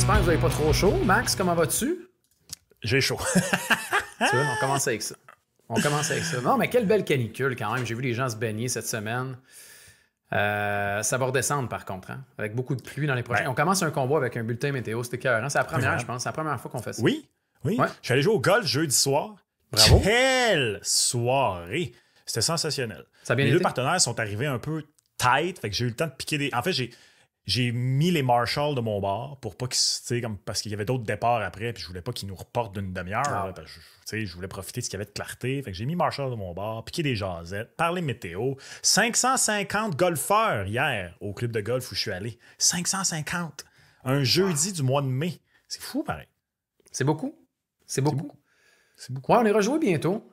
J'espère que vous n'avez pas trop chaud. Max, comment vas-tu? J'ai chaud. Tu vois, on commence avec ça. Non, mais quelle belle canicule quand même. J'ai vu les gens se baigner cette semaine. Ça va redescendre par contre, hein? Avec beaucoup de pluie dans les prochains. Ouais. On commence un combat avec un bulletin météo. C'était écœurant. C'est la première, je pense. C'est la première fois qu'on fait ça. Oui. Ouais. Je suis allé jouer au golf jeudi soir. Bravo. Quelle soirée! C'était sensationnel. Ça a bien Les été? deux partenaires sont arrivés un peu tight, fait que j'ai eu le temps de piquer des... En fait, j'ai mis les marshals de mon bar pour pas qu'ils, comme, parce qu'il y avait d'autres départs après, puis je voulais pas qu'ils nous reportent d'une demi-heure. Ah. Là, parce que je voulais profiter de ce qu'il y avait de clarté. Fait que j'ai mis marshals de mon bar, piqué des jasettes, parlé météo. 550 golfeurs hier au club de golf où je suis allé. 550! Un jeudi du mois de mai. C'est fou, pareil. C'est beaucoup. C'est beaucoup. C'est beaucoup. Ouais, on est rejoué bientôt.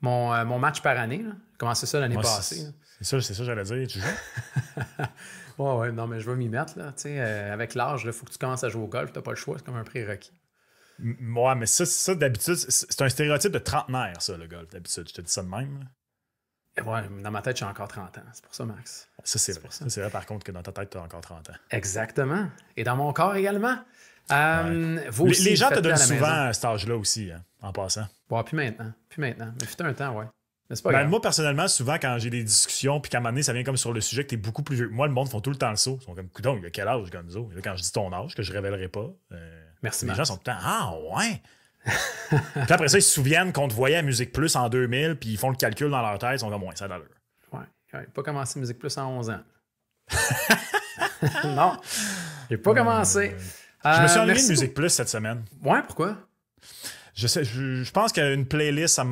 Mon match par année. Là. J'ai commencé ça l'année Moi, passée. c'est ça, j'allais dire. Tu joues? Ouais, non, mais je vais m'y mettre. Là. Avec l'âge, il faut que tu commences à jouer au golf. T'as pas le choix, c'est comme un prérequis. Ouais, mais ça d'habitude, c'est un stéréotype de trentenaire, ça, le golf, d'habitude. Je te dis ça de même. Et ouais, dans ma tête, j'ai encore 30 ans. C'est pour ça, Max. Ça, c'est vrai. pour ça. Ça, c'est vrai, par contre, que dans ta tête, tu as encore 30 ans. Exactement. Et dans mon corps également. Vous Les, aussi, les gens te faites-le donnent à la souvent maison. à cet âge-là aussi, hein, en passant. Ouais, plus maintenant. Mais fut un temps, ouais. Mais c'est pas Ben, grave. moi, personnellement, souvent, quand j'ai des discussions, puis qu'à un moment donné, ça vient comme sur le sujet que t'es beaucoup plus vieux. Moi, le monde font tout le temps le saut. Ils sont comme, coudonc, il a quel âge, Gonzo? Et là, quand je dis ton âge, que je révélerai pas, Merci, les Max. gens sont tout le temps, ah, ouais! Puis après ça, ils se souviennent qu'on te voyait à Musique Plus en 2000, puis ils font le calcul dans leur tête, ils sont comme, ouais, ça a d'allure. Ouais. Pas commencé Musique Plus en 11 ans. Non, j'ai pas commencé. Je me suis ennuyé merci de Musique Plus cette semaine. beaucoup. Ouais, pourquoi? Je pense qu'une playlist, ça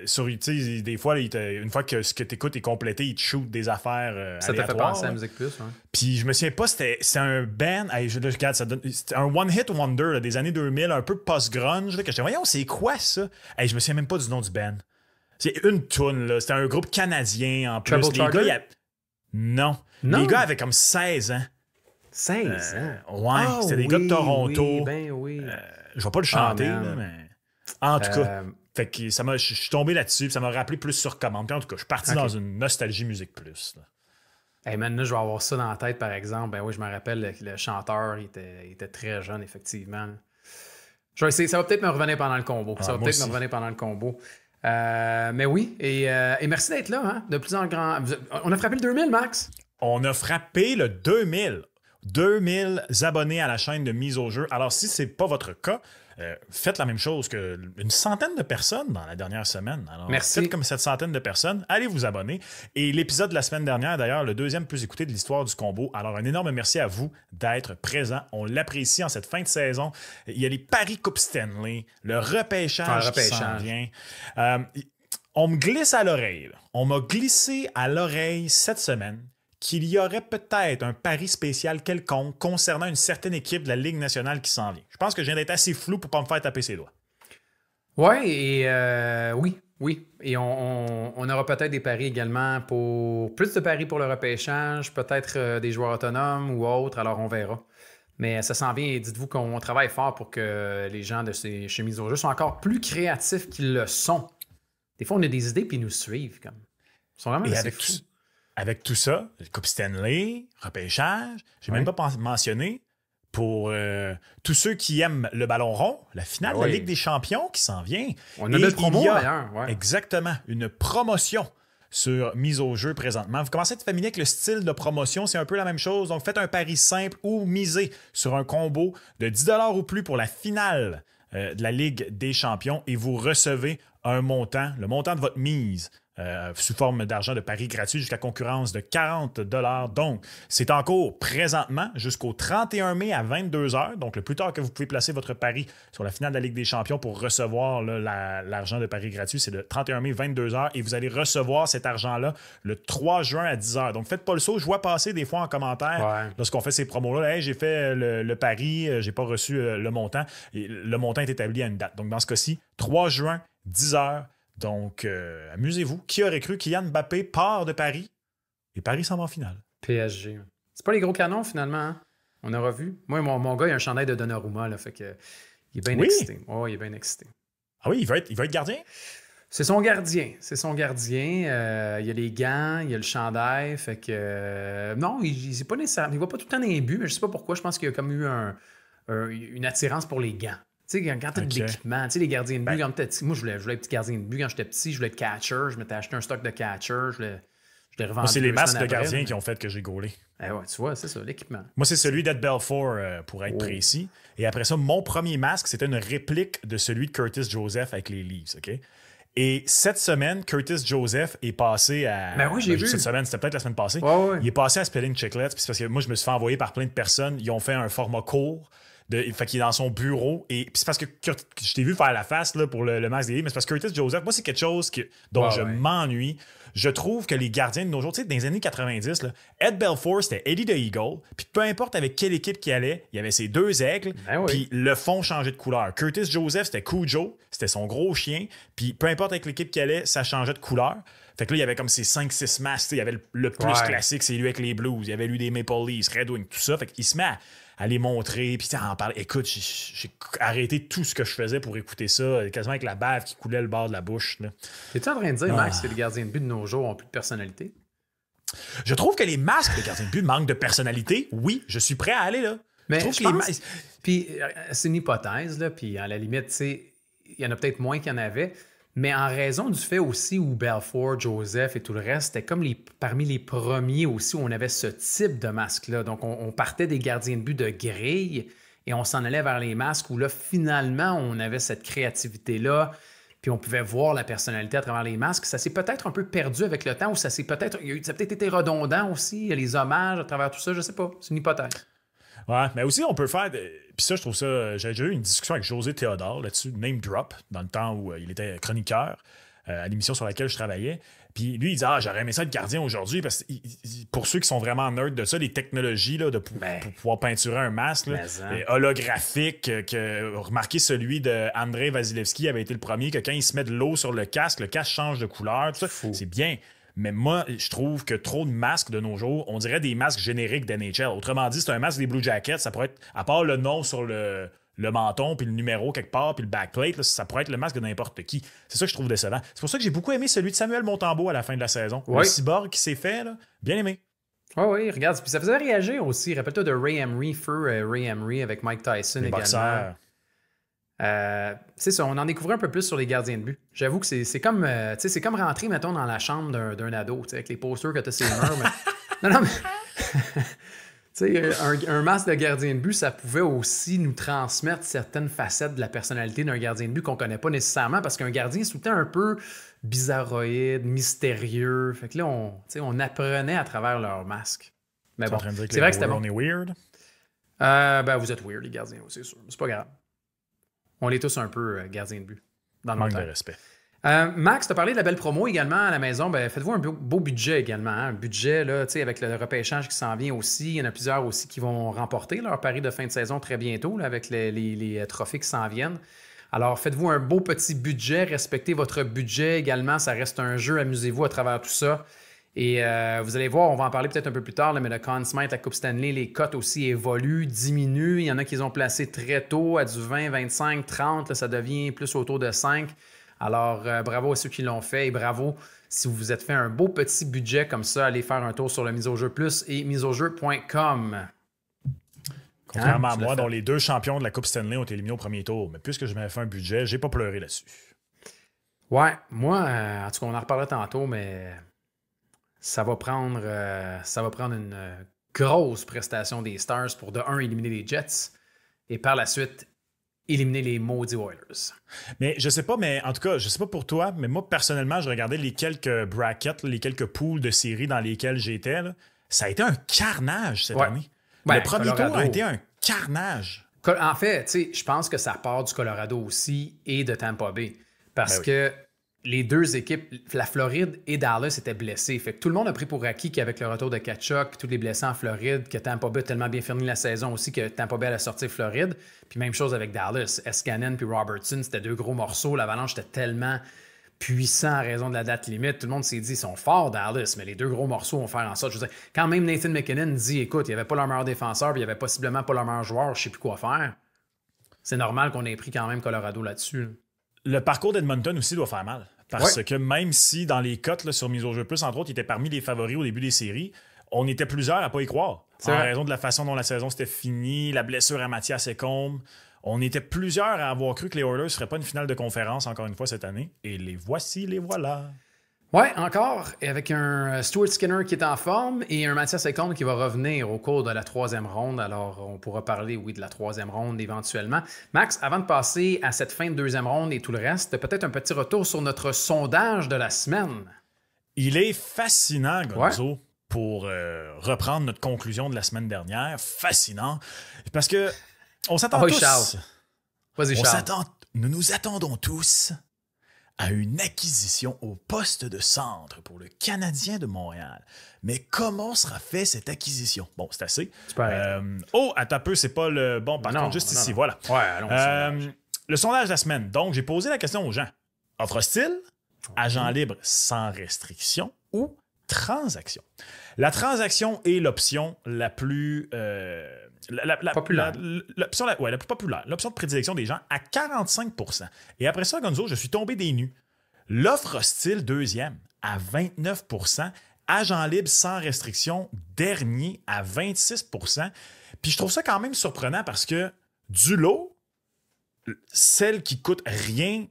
sur des fois, une fois que ce que tu écoutes est complété, il te shoot des affaires Ça t'a fait aléatoires, penser à là. Musique Plus, ouais. Puis je me souviens pas, c'est un band, regarde, c'était un one-hit wonder là, des années 2000, un peu post-grunge, là, que j'étais, voyons, c'est quoi ça? Hey, je me souviens même pas du nom du band. C'est une toune, là. C'était un groupe canadien en plus. Trouble Les Charger? gars, non. Non. Les gars avaient comme 16 ans. 16 ans. Ouais, Ah, c'était des gars de oui, Toronto. Oui, ben oui. Je vais pas le chanter, man. là, mais. En tout cas, Euh, fait que je suis tombé là-dessus, puis ça m'a rappelé plus sur commande. Puis en tout cas, je suis parti Ok. dans une nostalgie musique plus. Là. Hey man, là, je vais avoir ça dans la tête, par exemple. Ben oui, je me rappelle, le chanteur, il était très jeune, effectivement. Je vais essayer. Ça va peut-être me revenir pendant le combo. Mais oui, et merci d'être là, hein, de plus en grand. On a frappé le 2000, Max? On a frappé le 2000. 2000 abonnés à la chaîne de Mise au jeu. Alors, si c'est pas votre cas, faites la même chose qu'une centaine de personnes dans la dernière semaine. Alors, Merci. faites comme cette centaine de personnes, allez vous abonner. Et l'épisode de la semaine dernière, d'ailleurs, le deuxième plus écouté de l'histoire du combo. Alors, un énorme merci à vous d'être présents. On l'apprécie en cette fin de saison. Il y a les Paris Coupe Stanley, le repêchage qui s'en vient. On me glisse à l'oreille. Là. On m'a glissé à l'oreille cette semaine qu'il y aurait peut-être un pari spécial quelconque concernant une certaine équipe de la Ligue nationale qui s'en vient. Je pense que je viens d'être assez flou pour ne pas me faire taper ses doigts. Ouais, et oui. Et on aura peut-être des paris également pour plus de paris pour le repêchage, peut-être des joueurs autonomes ou autres, alors on verra. Mais ça s'en vient et dites-vous qu'on travaille fort pour que les gens de ces chemises au jeu soient encore plus créatifs qu'ils le sont. Des fois, on a des idées puis ils nous suivent. Comme. Ils sont vraiment Et assez fous. avec tout ça, Coupe Stanley, repêchage, j'ai même pas mentionné pour tous ceux qui aiment le ballon rond, la finale de la Ligue des champions qui s'en vient. On a notre promo d'ailleurs. Ouais. Exactement, une promotion sur Mise au jeu présentement. Vous commencez à être familier avec le style de promotion, c'est un peu la même chose. Donc faites un pari simple ou misez sur un combo de 10 $ ou plus pour la finale de la Ligue des champions et vous recevez un montant, le montant de votre mise. Sous forme d'argent de pari gratuit jusqu'à concurrence de 40 $. Donc, c'est en cours présentement jusqu'au 31 mai à 22 h. Donc, le plus tard que vous pouvez placer votre pari sur la finale de la Ligue des champions pour recevoir là, l'argent de pari gratuit, c'est le 31 mai, 22 h. Et vous allez recevoir cet argent-là le 3 juin à 10 h. Donc, faites pas le saut. Je vois passer des fois en commentaire lorsqu'on fait ces promos-là. Hey, j'ai fait le pari, j'ai pas reçu le montant. Et le montant est établi à une date. Donc, dans ce cas-ci, 3 juin, 10 h. Donc, amusez-vous. Qui aurait cru Kylian Mbappé part de Paris? Et Paris s'en va en finale. PSG. C'est pas les gros canons, finalement. Hein? On aura vu. Moi, mon gars, il a un chandail de Donnarumma. Là, fait que, il est bien excité. Oh, il est bien excité. Ah oui, il va être gardien? C'est son gardien. Il y a les gants, il y a le chandail. Fait que... non, il n'est pas nécessaire. Il va pas tout le temps dans les buts, mais je sais pas pourquoi. Je pense qu'il y a comme eu une attirance pour les gants. Tu sais, quand tu as de l'équipement, tu sais, les gardiens de but, quand t'es petit, moi, je voulais être petit gardien de but quand j'étais petit, je voulais être catcher, je m'étais acheté un stock de catcher, je l'ai revendu. Moi, c'est les masques de gardiens qui ont fait que j'ai gaulé. Ouais, tu vois, c'est ça, l'équipement. Moi, c'est celui d'Ed Belfour, pour être précis. Et après ça, mon premier masque, c'était une réplique de celui de Curtis Joseph avec les Leafs, OK? Et cette semaine, Curtis Joseph est passé à... Ben oui, j'ai vu. Cette semaine, c'était peut-être la semaine passée. Ouais. Il est passé à Spelling Chicklets, puis c'est parce que moi, je me suis fait envoyer par plein de personnes. Ils ont fait un format court. Fait qu'il est dans son bureau. Et puis c'est parce que je t'ai vu faire la face là, pour le masque des Leafs, mais c'est parce que Curtis Joseph, moi, c'est quelque chose dont je m'ennuie. Je trouve que les gardiens de nos jours, tu sais, dans les années 90, là, Ed Belfour, c'était Eddie the Eagle. Puis peu importe avec quelle équipe qu'il allait, il y avait ses 2 aigles. Puis le fond changeait de couleur. Curtis Joseph, c'était Cujo. C'était son gros chien. Puis peu importe avec l'équipe qu'il allait, ça changeait de couleur. Fait que là, il y avait comme ces 5-6 masques. Il y avait le plus classique, c'est lui avec les Blues. Il y avait lui des Maple Leafs, Red Wing, tout ça. Fait qu'il se met à les montrer, puis à en parler. Écoute, j'ai arrêté tout ce que je faisais pour écouter ça, quasiment avec la bave qui coulait le bord de la bouche. Es-tu en train de dire, Max, que les gardiens de but de nos jours ont plus de personnalité? Je trouve que les masques de gardiens de but manquent de personnalité. Oui, je suis prêt à aller là. Mais je pense... Puis c'est une hypothèse, là, puis à la limite, tu sais, il y en a peut-être moins qu'il y en avait, mais en raison du fait aussi où Belfour, Joseph et tout le reste, c'était comme parmi les premiers aussi où on avait ce type de masque-là. Donc, on partait des gardiens de but de grille et on s'en allait vers les masques où là, finalement, on avait cette créativité-là, puis on pouvait voir la personnalité à travers les masques. Ça s'est peut-être un peu perdu avec le temps ou ça a peut-être été redondant aussi, les hommages à travers tout ça, je sais pas. C'est une hypothèse. Ouais, mais aussi, on peut faire... Puis ça, je trouve ça... J'ai déjà eu une discussion avec José Théodore là-dessus, Name Drop, dans le temps où il était chroniqueur à l'émission sur laquelle je travaillais. Puis lui, il disait « Ah, j'aurais aimé ça être gardien aujourd'hui. » Parce que pour ceux qui sont vraiment nerds de ça, les technologies là, pour pouvoir peinturer un masque là, holographique, remarquez celui de Andrei Vasilevski avait été le premier, que quand il se met de l'eau sur le casque change de couleur. Tout ça, c'est bien. Mais moi, je trouve que trop de masques de nos jours, on dirait des masques génériques d'NHL. Autrement dit, c'est un masque des Blue Jackets. Ça pourrait être, à part le nom sur le menton, puis le numéro quelque part, puis le backplate, là, ça pourrait être le masque de n'importe qui. C'est ça que je trouve décevant. C'est pour ça que j'ai beaucoup aimé celui de Samuel Montembeault à la fin de la saison. Le cyborg qui s'est fait, là, bien aimé. Oui, regarde. Puis ça faisait réagir aussi. Rappelle-toi de Ray Emery, Ray Emery avec Mike Tyson les également. Boxeurs. C'est ça, on en découvrait un peu plus sur les gardiens de but. J'avoue que c'est comme rentrer, mettons, dans la chambre d'un ado, avec les posters que tu as sur les murs. Mais... non, mais un masque de gardien de but, ça pouvait aussi nous transmettre certaines facettes de la personnalité d'un gardien de but qu'on connaît pas nécessairement, parce qu'un gardien, c'est tout le temps un peu bizarroïde, mystérieux. Fait que là, on apprenait à travers leur masque. Mais bon, c'est vrai que c'était bon. On est weird? Vous êtes weird, les gardiens, c'est sûr. C'est pas grave. On est tous un peu gardiens de but. Dans le manque de respect. Max, tu as parlé de la belle promo également à la maison. Faites-vous un beau budget également. Hein? Un budget, là, avec le repêchage qui s'en vient aussi. Il y en a plusieurs aussi qui vont remporter leur pari de fin de saison très bientôt là, avec les trophées qui s'en viennent. Alors, faites-vous un beau petit budget. Respectez votre budget également. Ça reste un jeu. Amusez-vous à travers tout ça. Et vous allez voir, on va en parler peut-être un peu plus tard, là, mais le Conn Smythe, la Coupe Stanley, les cotes aussi évoluent, diminuent. Il y en a qui les ont placés très tôt, à du 20, 25, 30. Là, ça devient plus autour de 5. Alors, bravo à ceux qui l'ont fait et bravo si vous vous êtes fait un beau petit budget comme ça. Allez faire un tour sur le Mise au jeu plus et miseaujeu.com. Contrairement à moi, dont les 2 champions de la Coupe Stanley ont été éliminés au premier tour. Mais puisque je m'avais fait un budget, j'ai pas pleuré là-dessus. Ouais, moi, en tout cas, on en reparlera tantôt, mais... Ça va prendre une grosse prestation des Stars pour, de 1, éliminer les Jets et par la suite, éliminer les maudits Oilers. Mais je sais pas, mais en tout cas, je sais pas pour toi, mais moi, personnellement, je regardais les quelques brackets, les quelques poules de séries dans lesquelles j'étais. Là. Ça a été un carnage cette année. Le premier tour a été un carnage. En fait, je pense que ça part du Colorado aussi et de Tampa Bay. Parce que les 2 équipes, la Floride et Dallas, étaient blessés. Fait que tout le monde a pris pour acquis qu'avec le retour de Tkachuk, tous les blessés en Floride, que Tampa Bay a tellement bien fini la saison aussi que Tampa Bay allait sortir Floride. Puis même chose avec Dallas. Escanen puis Robertson, c'était 2 gros morceaux. L'Avalanche était tellement puissant à raison de la date limite. Tout le monde s'est dit, ils sont forts Dallas, mais les 2 gros morceaux vont faire en sorte. Je veux dire, quand même Nathan McKinnon dit, écoute, il n'y avait pas leur meilleur défenseur, puis il n'y avait possiblement pas leur meilleur joueur, je ne sais plus quoi faire. C'est normal qu'on ait pris quand même Colorado là-dessus. Le parcours d'Edmonton aussi doit faire mal. Parce que même si dans les cotes là, sur Mise au jeu plus, entre autres, il était parmi les favoris au début des séries, on était plusieurs à pas y croire. C'est En vrai. raison de la façon dont la saison s'était finie, la blessure à Mathias Ekholm. On était plusieurs à avoir cru que les Oilers ne seraient pas une finale de conférence encore une fois cette année. Et les voici, les voilà. Ouais, encore, et avec un Stuart Skinner qui est en forme et un Mathias Ekholm qui va revenir au cours de la 3e ronde. Alors, on pourra parler, oui, de la 3e ronde éventuellement. Max, avant de passer à cette fin de 2e ronde et tout le reste, peut-être un petit retour sur notre sondage de la semaine. Il est fascinant, Gonzo, pour reprendre notre conclusion de la semaine dernière. Fascinant. Parce que on s'attend tous... Charles. Vas-y, Charles. Nous nous attendons tous à une acquisition au poste de centre pour le Canadien de Montréal. Mais comment sera fait cette acquisition? Bon, c'est assez. Attends un peu, c'est pas le... Bon, par contre, juste ici, voilà. Ouais, allons le sondage de la semaine. Donc, j'ai posé la question aux gens. Offre hostile, agent libre sans restriction ou transaction? La transaction est l'option la plus... populaire. L'option la plus populaire. L'option de prédilection des gens à 45%. Et après ça, Gonzo, je suis tombé des nues. L'offre hostile, deuxième, à 29%. Agent libre sans restriction, dernier, à 26%. Puis je trouve ça quand même surprenant parce que du lot, celle qui coûte rien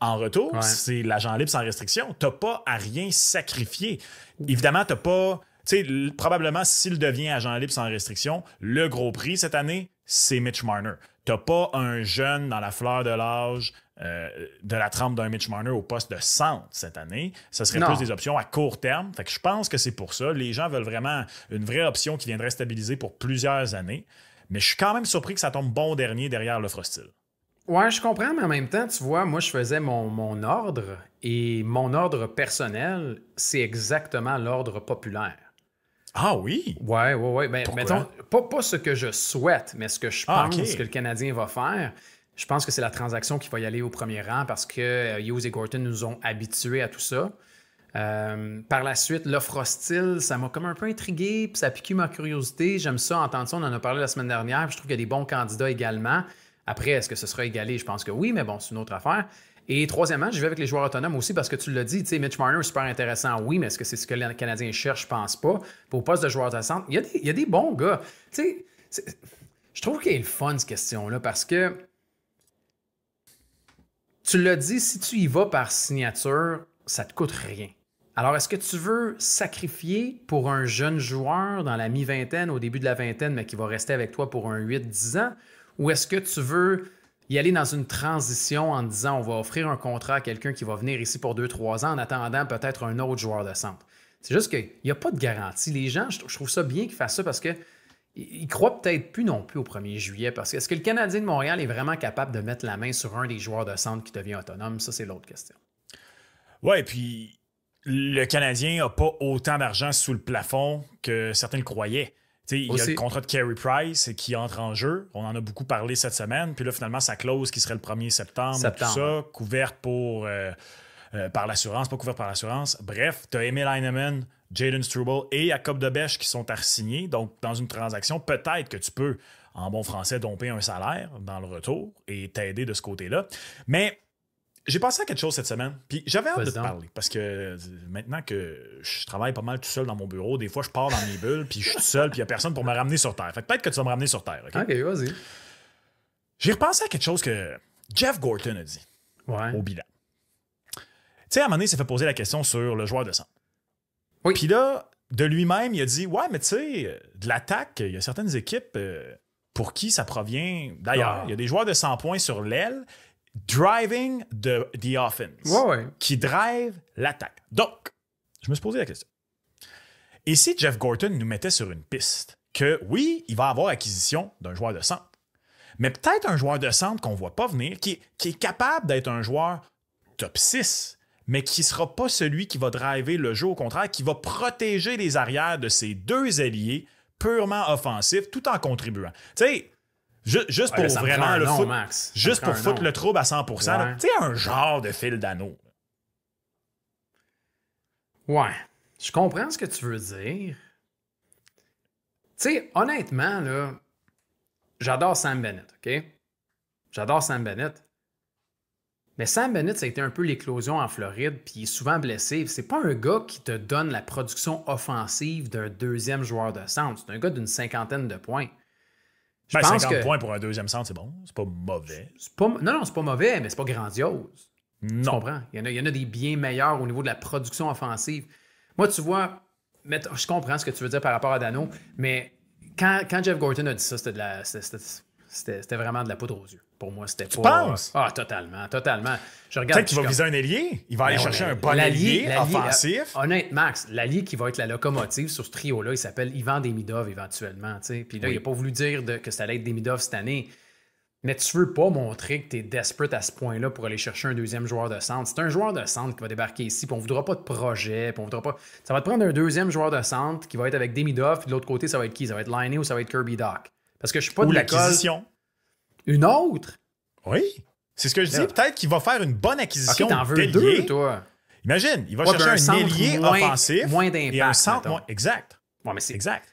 en retour, c'est l'agent libre sans restriction. T'as pas à rien sacrifier. Évidemment, t'as pas... Tu sais, probablement, s'il devient agent libre sans restriction, le gros prix cette année, c'est Mitch Marner. T'as pas un jeune dans la fleur de l'âge de la trempe d'un Mitch Marner au poste de centre cette année. Ça serait plus des options à court terme. Fait que je pense que c'est pour ça. Les gens veulent vraiment une vraie option qui viendrait stabiliser pour plusieurs années. Mais je suis quand même surpris que ça tombe bon dernier derrière l'offre hostile. Ouais, je comprends, mais en même temps, tu vois, moi, je faisais mon ordre et mon ordre personnel, c'est exactement l'ordre populaire. Ah oui? Ouais. Ben, mettons, pas ce que je souhaite, mais ce que je pense que le Canadien va faire. Je pense que c'est la transaction qui va y aller au premier rang parce que Hughes et Gorton nous ont habitués à tout ça. Par la suite, l'offre hostile, ça m'a comme un peu intrigué, puis ça a piqué ma curiosité. J'aime ça, entendre ça, on en a parlé la semaine dernière, puis je trouve qu'il y a des bons candidats également. Après, est-ce que ce sera égalé? Je pense que oui, mais bon, c'est une autre affaire. Et troisièmement, je vais avec les joueurs autonomes aussi parce que tu l'as dit, tu sais, Mitch Marner, super intéressant, oui, mais est-ce que c'est ce que les Canadiens cherchent? Je pense pas. Pour le poste de joueur de centre, il y a des bons gars. Tu sais, je trouve qu'il est le fun, cette question-là, parce que tu l'as dit, si tu y vas par signature, ça te coûte rien. Alors, est-ce que tu veux sacrifier pour un jeune joueur dans la mi-vingtaine, au début de la vingtaine, mais qui va rester avec toi pour un 8-10 ans? Ou est-ce que tu veux y aller dans une transition en disant on va offrir un contrat à quelqu'un qui va venir ici pour 2-3 ans en attendant peut-être un autre joueur de centre? C'est juste qu'il n'y a pas de garantie. Les gens, je trouve ça bien qu'ils fassent ça parce qu'ils ne croient peut-être plus non plus au 1er juillet. Parce que est-ce que le Canadien de Montréal est vraiment capable de mettre la main sur un des joueurs de centre qui devient autonome? Ça, c'est l'autre question. Ouais, puis le Canadien n'a pas autant d'argent sous le plafond que certains le croyaient. T'sais, il y a le contrat de Carey Price qui entre en jeu. On en a beaucoup parlé cette semaine. Puis là, finalement, sa clause qui serait le 1er septembre. Tout ça, couverte par l'assurance, pas couverte par l'assurance. Bref, tu as Emil Heinemann, Jayden Struble et Jacob Debesch qui sont à signer. Donc, dans une transaction, peut-être que tu peux, en bon français, domper un salaire dans le retour et t'aider de ce côté-là. Mais j'ai pensé à quelque chose cette semaine, puis j'avais hâte de te parler, parce que maintenant que je travaille pas mal tout seul dans mon bureau, des fois je pars dans mes bulles, puis je suis tout seul, puis il n'y a personne pour me ramener sur Terre. Fait que peut-être que tu vas me ramener sur Terre, OK? OK, vas-y. J'ai repensé à quelque chose que Jeff Gorton a dit au bilan. Tu sais, à un moment donné, il s'est fait poser la question sur le joueur de centre. Oui. Puis là, de lui-même, il a dit « Ouais, mais tu sais, de l'attaque, il y a certaines équipes pour qui ça provient... D'ailleurs, il y a des joueurs de 100 points sur l'aile, driving the offense, qui drive l'attaque. » Donc, je me suis posé la question. Et si Jeff Gorton nous mettait sur une piste que, oui, il va avoir acquisition d'un joueur de centre, mais peut-être un joueur de centre qu'on ne voit pas venir, qui est capable d'être un joueur top 6, mais qui ne sera pas celui qui va driver le jeu, au contraire, qui va protéger les arrières de ses deux alliés purement offensifs, tout en contribuant. Tu sais, juste pour vraiment le foot, juste pour foutre le trouble à 100%, tu sais, un genre de fil d'anneau. Ouais, je comprends ce que tu veux dire. Tu sais, honnêtement, là, j'adore Sam Bennett, OK? J'adore Sam Bennett. Mais Sam Bennett, ça a été un peu l'éclosion en Floride, puis il est souvent blessé. C'est pas un gars qui te donne la production offensive d'un deuxième joueur de centre. C'est un gars d'une 50aine de points. Ben, 50 points pour un deuxième centre, c'est bon. C'est pas mauvais. Non, c'est pas mauvais, mais c'est pas grandiose. Non. Tu comprends? Il y en a des bien meilleurs au niveau de la production offensive. Moi, tu vois, je comprends ce que tu veux dire par rapport à Dano, mais quand Jeff Gorton a dit ça, c'était vraiment de la poudre aux yeux. Pour moi, c'était pas... Tu penses? Ah, totalement. Je regarde... Peut-être qu'il va viser un ailier. Il va aller chercher un bon ailier offensif. Honnêtement, Max, l'allié qui va être la locomotive sur ce trio-là, il s'appelle Ivan Demidov éventuellement. T'sais. Puis là, il n'a pas voulu dire que ça allait être Demidov cette année. Mais tu veux pas montrer que tu es desperate à ce point-là pour aller chercher un deuxième joueur de centre. C'est un joueur de centre qui va débarquer ici, puis on ne voudra pas de projet, puis on voudra pas... Ça va te prendre un deuxième joueur de centre qui va être avec Demidov, puis de l'autre côté, ça va être qui? Ça va être Laine ou ça va être Kirby Dach? Parce que je suis pas ou de l'école... l'acquisition. Une autre? Oui. C'est ce que je dis. Peut-être qu'il va faire une bonne acquisition. OK, t'en veux deux, toi? Imagine, il va chercher un ailier offensif moins d'impact, et un centre moins... Exact. Ouais, mais c'est... Exact.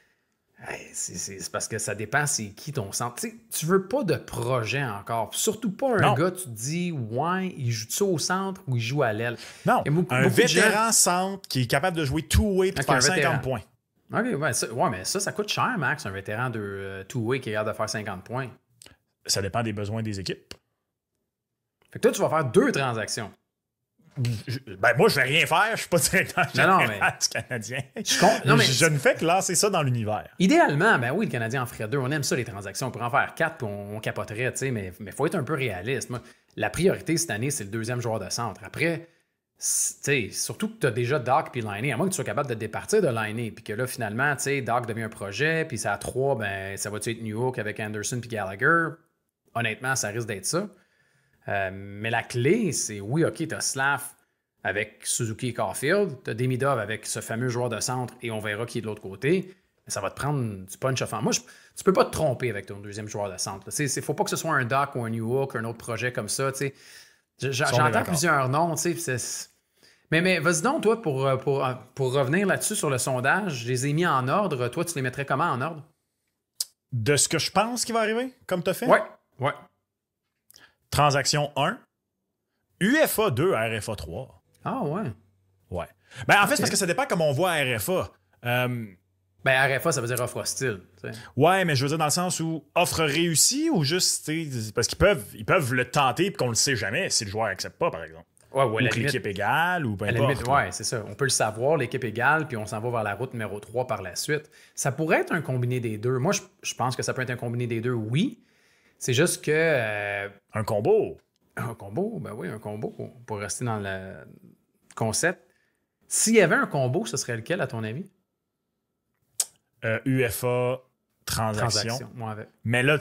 Hey, c'est parce que ça dépend c'est qui ton centre. T'sais, tu veux pas de projet encore. Surtout pas un gars, tu te dis, ouais, il joue-tu au centre ou il joue à l'aile? Non, un vétéran centre qui est capable de jouer two-way pour faire 50 points. OK, mais ça coûte cher, Max, un vétéran de two-way qui est capable de faire 50 points. Ça dépend des besoins des équipes. Fait que toi, tu vas faire 2 transactions. Moi, je vais rien faire. Je suis pas directeur général du Canadien. Je ne fais que lancer ça dans l'univers. Idéalement, ben oui, le Canadien en ferait 2. On aime ça, les transactions. On pourrait en faire 4 puis on capoterait, tu sais, mais il faut être un peu réaliste. Moi, la priorité cette année, c'est le deuxième joueur de centre. Après, tu sais, surtout que tu as déjà Dach puis Laine, à moins que tu sois capable de te départir de Laine, puis que là, finalement, tu sais, Dach devient un projet, puis ça à 3, ben ça va-tu être New York avec Anderson puis Gallagher? Honnêtement, ça risque d'être ça. Mais la clé, c'est oui, OK, tu as Slav avec Suzuki et Caulfield, tu as Demidov avec ce fameux joueur de centre et on verra qui est de l'autre côté. Mais ça va te prendre du punch offensif. Moi, tu peux pas te tromper avec ton deuxième joueur de centre. Il ne faut pas que ce soit un Dach ou un New York, un autre projet comme ça. J'entends plusieurs noms. Mais vas-y donc, toi, pour revenir là-dessus sur le sondage, je les ai mis en ordre. Toi, tu les mettrais comment en ordre? De ce que je pense qui va arriver, comme tu as fait? Ouais. Transaction 1, UFA 2, RFA 3. Ah ouais? Ouais. Ben, en fait, c'est parce que ça dépend comment on voit RFA. Ben, RFA, ça veut dire offre hostile. T'sais. Ouais, mais je veux dire dans le sens où offre réussie ou juste, parce qu'ils peuvent le tenter et qu'on le sait jamais si le joueur n'accepte pas, par exemple. Ouais, ou que l'équipe égale, ou peu importe. Ouais, c'est ça. On peut le savoir, l'équipe égale, puis on s'en va vers la route numéro 3 par la suite. Ça pourrait être un combiné des deux. Moi, je pense que ça peut être un combiné des deux, oui. C'est juste que... Un combo. Un combo, ben oui, un combo, pour rester dans le concept. S'il y avait un combo, ce serait lequel, à ton avis? UFA, transaction. Moi, avec. Mais là,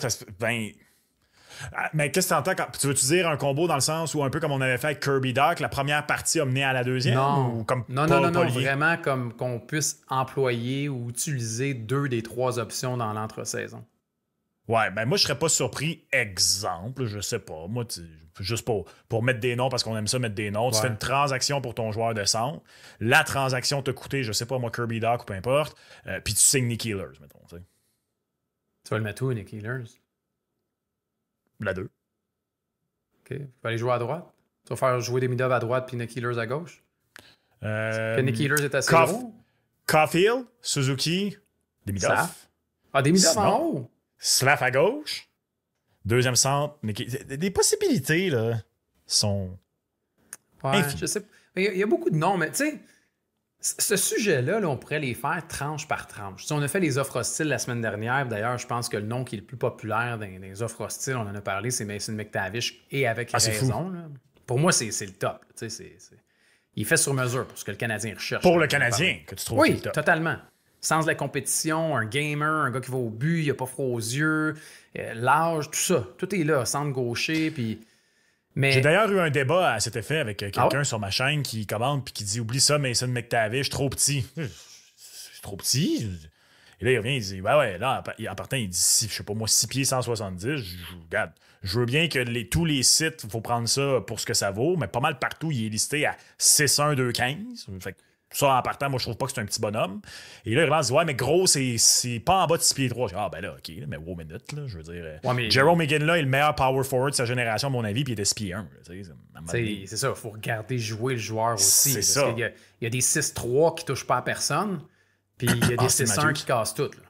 mais qu'est-ce que tu entends? Tu veux-tu dire un combo dans le sens où un peu comme on avait fait avec Kirby Dach, la première partie a mené à la deuxième? Non, ou comme non, vraiment comme qu'on puisse employer ou utiliser 2 des 3 options dans l'entre-saison. Ouais, ben moi, je serais pas surpris. Exemple, je sais pas. Moi, juste pour mettre des noms, parce qu'on aime ça mettre des noms. Ouais. Tu fais une transaction pour ton joueur de centre. La transaction t'a coûté, je sais pas, moi, Kirby Dach ou peu importe. Puis tu signes Nick Ehlers, mettons. T'sais. Tu vas le mettre où, Nick Ehlers? La 2. OK. Tu vas aller jouer à droite? Tu vas faire jouer Demidov à droite puis Nick Ehlers à gauche? Que Nick Ehlers est assez gros? Caulfield, Suzuki, Demidov. Slav. Ah, Demidov en haut? Slav à gauche. Deuxième centre. Des possibilités, là, sont... Ouais, infinies. Je sais. Il y a beaucoup de noms, mais tu sais, ce sujet-là, là, on pourrait les faire tranche par tranche. T'sais, on a fait les offres hostiles la semaine dernière. D'ailleurs, je pense que le nom qui est le plus populaire dans les offres hostiles, on en a parlé, c'est Mason McTavish, et avec raison. Là. Pour moi, c'est le top. Il est fait sur mesure pour ce que le Canadien recherche. Pour le Canadien, que tu trouves oui, le top. Totalement. Sens de la compétition, un gamer, un gars qui va au but, il n'a pas froid aux yeux, l'âge, tout ça. Tout est là, centre gaucher, puis... Mais... J'ai d'ailleurs eu un débat à cet effet avec quelqu'un sur ma chaîne qui commente puis qui dit « Oublie ça, Mason McTavish, trop petit. » C'est trop petit. Et là, il revient, il dit « Ouais, là, en partant, il dit, je sais pas moi, 6 pieds 170. » Regarde, je veux bien que tous les sites, il faut prendre ça pour ce que ça vaut, mais pas mal partout, il est listé à 6'1", 2'15. Fait Ça, en partant, moi, je trouve pas que c'est un petit bonhomme. Et là, Irlande dit, ouais, mais gros, c'est pas en bas de 6 pieds 3. Je dis, ah, ben là, OK, mais wow, minute, là, je veux dire. Ouais, mais Jerome McGinley est le meilleur power forward de sa génération, à mon avis, puis il était 6 pieds 1. c'est ça, il faut regarder jouer le joueur aussi. C'est Parce ça. qu'il y a des 6-3 qui touchent pas à personne, puis il y a des 6-1 qui cassent tout. Là.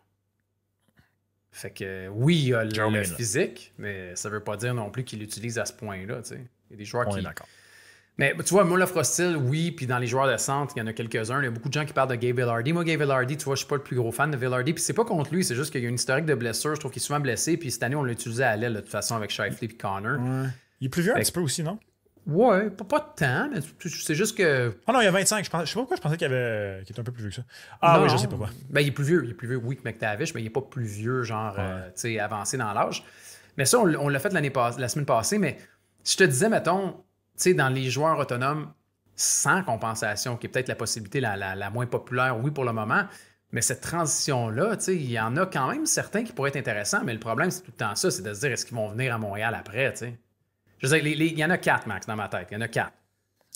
Fait que oui, il y a le physique, mais ça veut pas dire non plus qu'il l'utilise à ce point-là. Tu sais. Il y a des joueurs On qui. est d'accord. Mais tu vois, moi, l'offre hostile, oui, puis dans les joueurs de centre, il y en a quelques-uns. Il y a beaucoup de gens qui parlent de Gabe Vilardi. Moi, Gabe Vilardi, tu vois, je suis pas le plus gros fan de Vilardi. Puis c'est pas contre lui, c'est juste qu'il y a une historique de blessure. Je trouve qu'il est souvent blessé. Puis cette année, on l'a utilisé à l'aile, de toute façon, avec Shifley et Connor. Ouais. Il est plus vieux un petit peu aussi, non? Ouais, pas de temps, mais c'est juste que. Ah non, il y a 25. Je sais pas pourquoi je pensais qu'il était un peu plus vieux que ça. Ah non, oui, je sais pourquoi. Ben, il est plus vieux, oui, que McTavish, mais il est pas plus vieux, genre, tu sais, avancé dans l'âge. Mais ça, on l'a fait la semaine passée, mais si je te disais, mettons, tu sais, dans les joueurs autonomes, sans compensation, qui est peut-être la possibilité la moins populaire, oui, pour le moment, mais cette transition-là, tu sais, il y en a quand même certains qui pourraient être intéressants, mais le problème, c'est tout le temps ça, c'est de se dire, est-ce qu'ils vont venir à Montréal après, tu sais? Je veux dire, il y en a 4, Max, dans ma tête. Il y en a 4.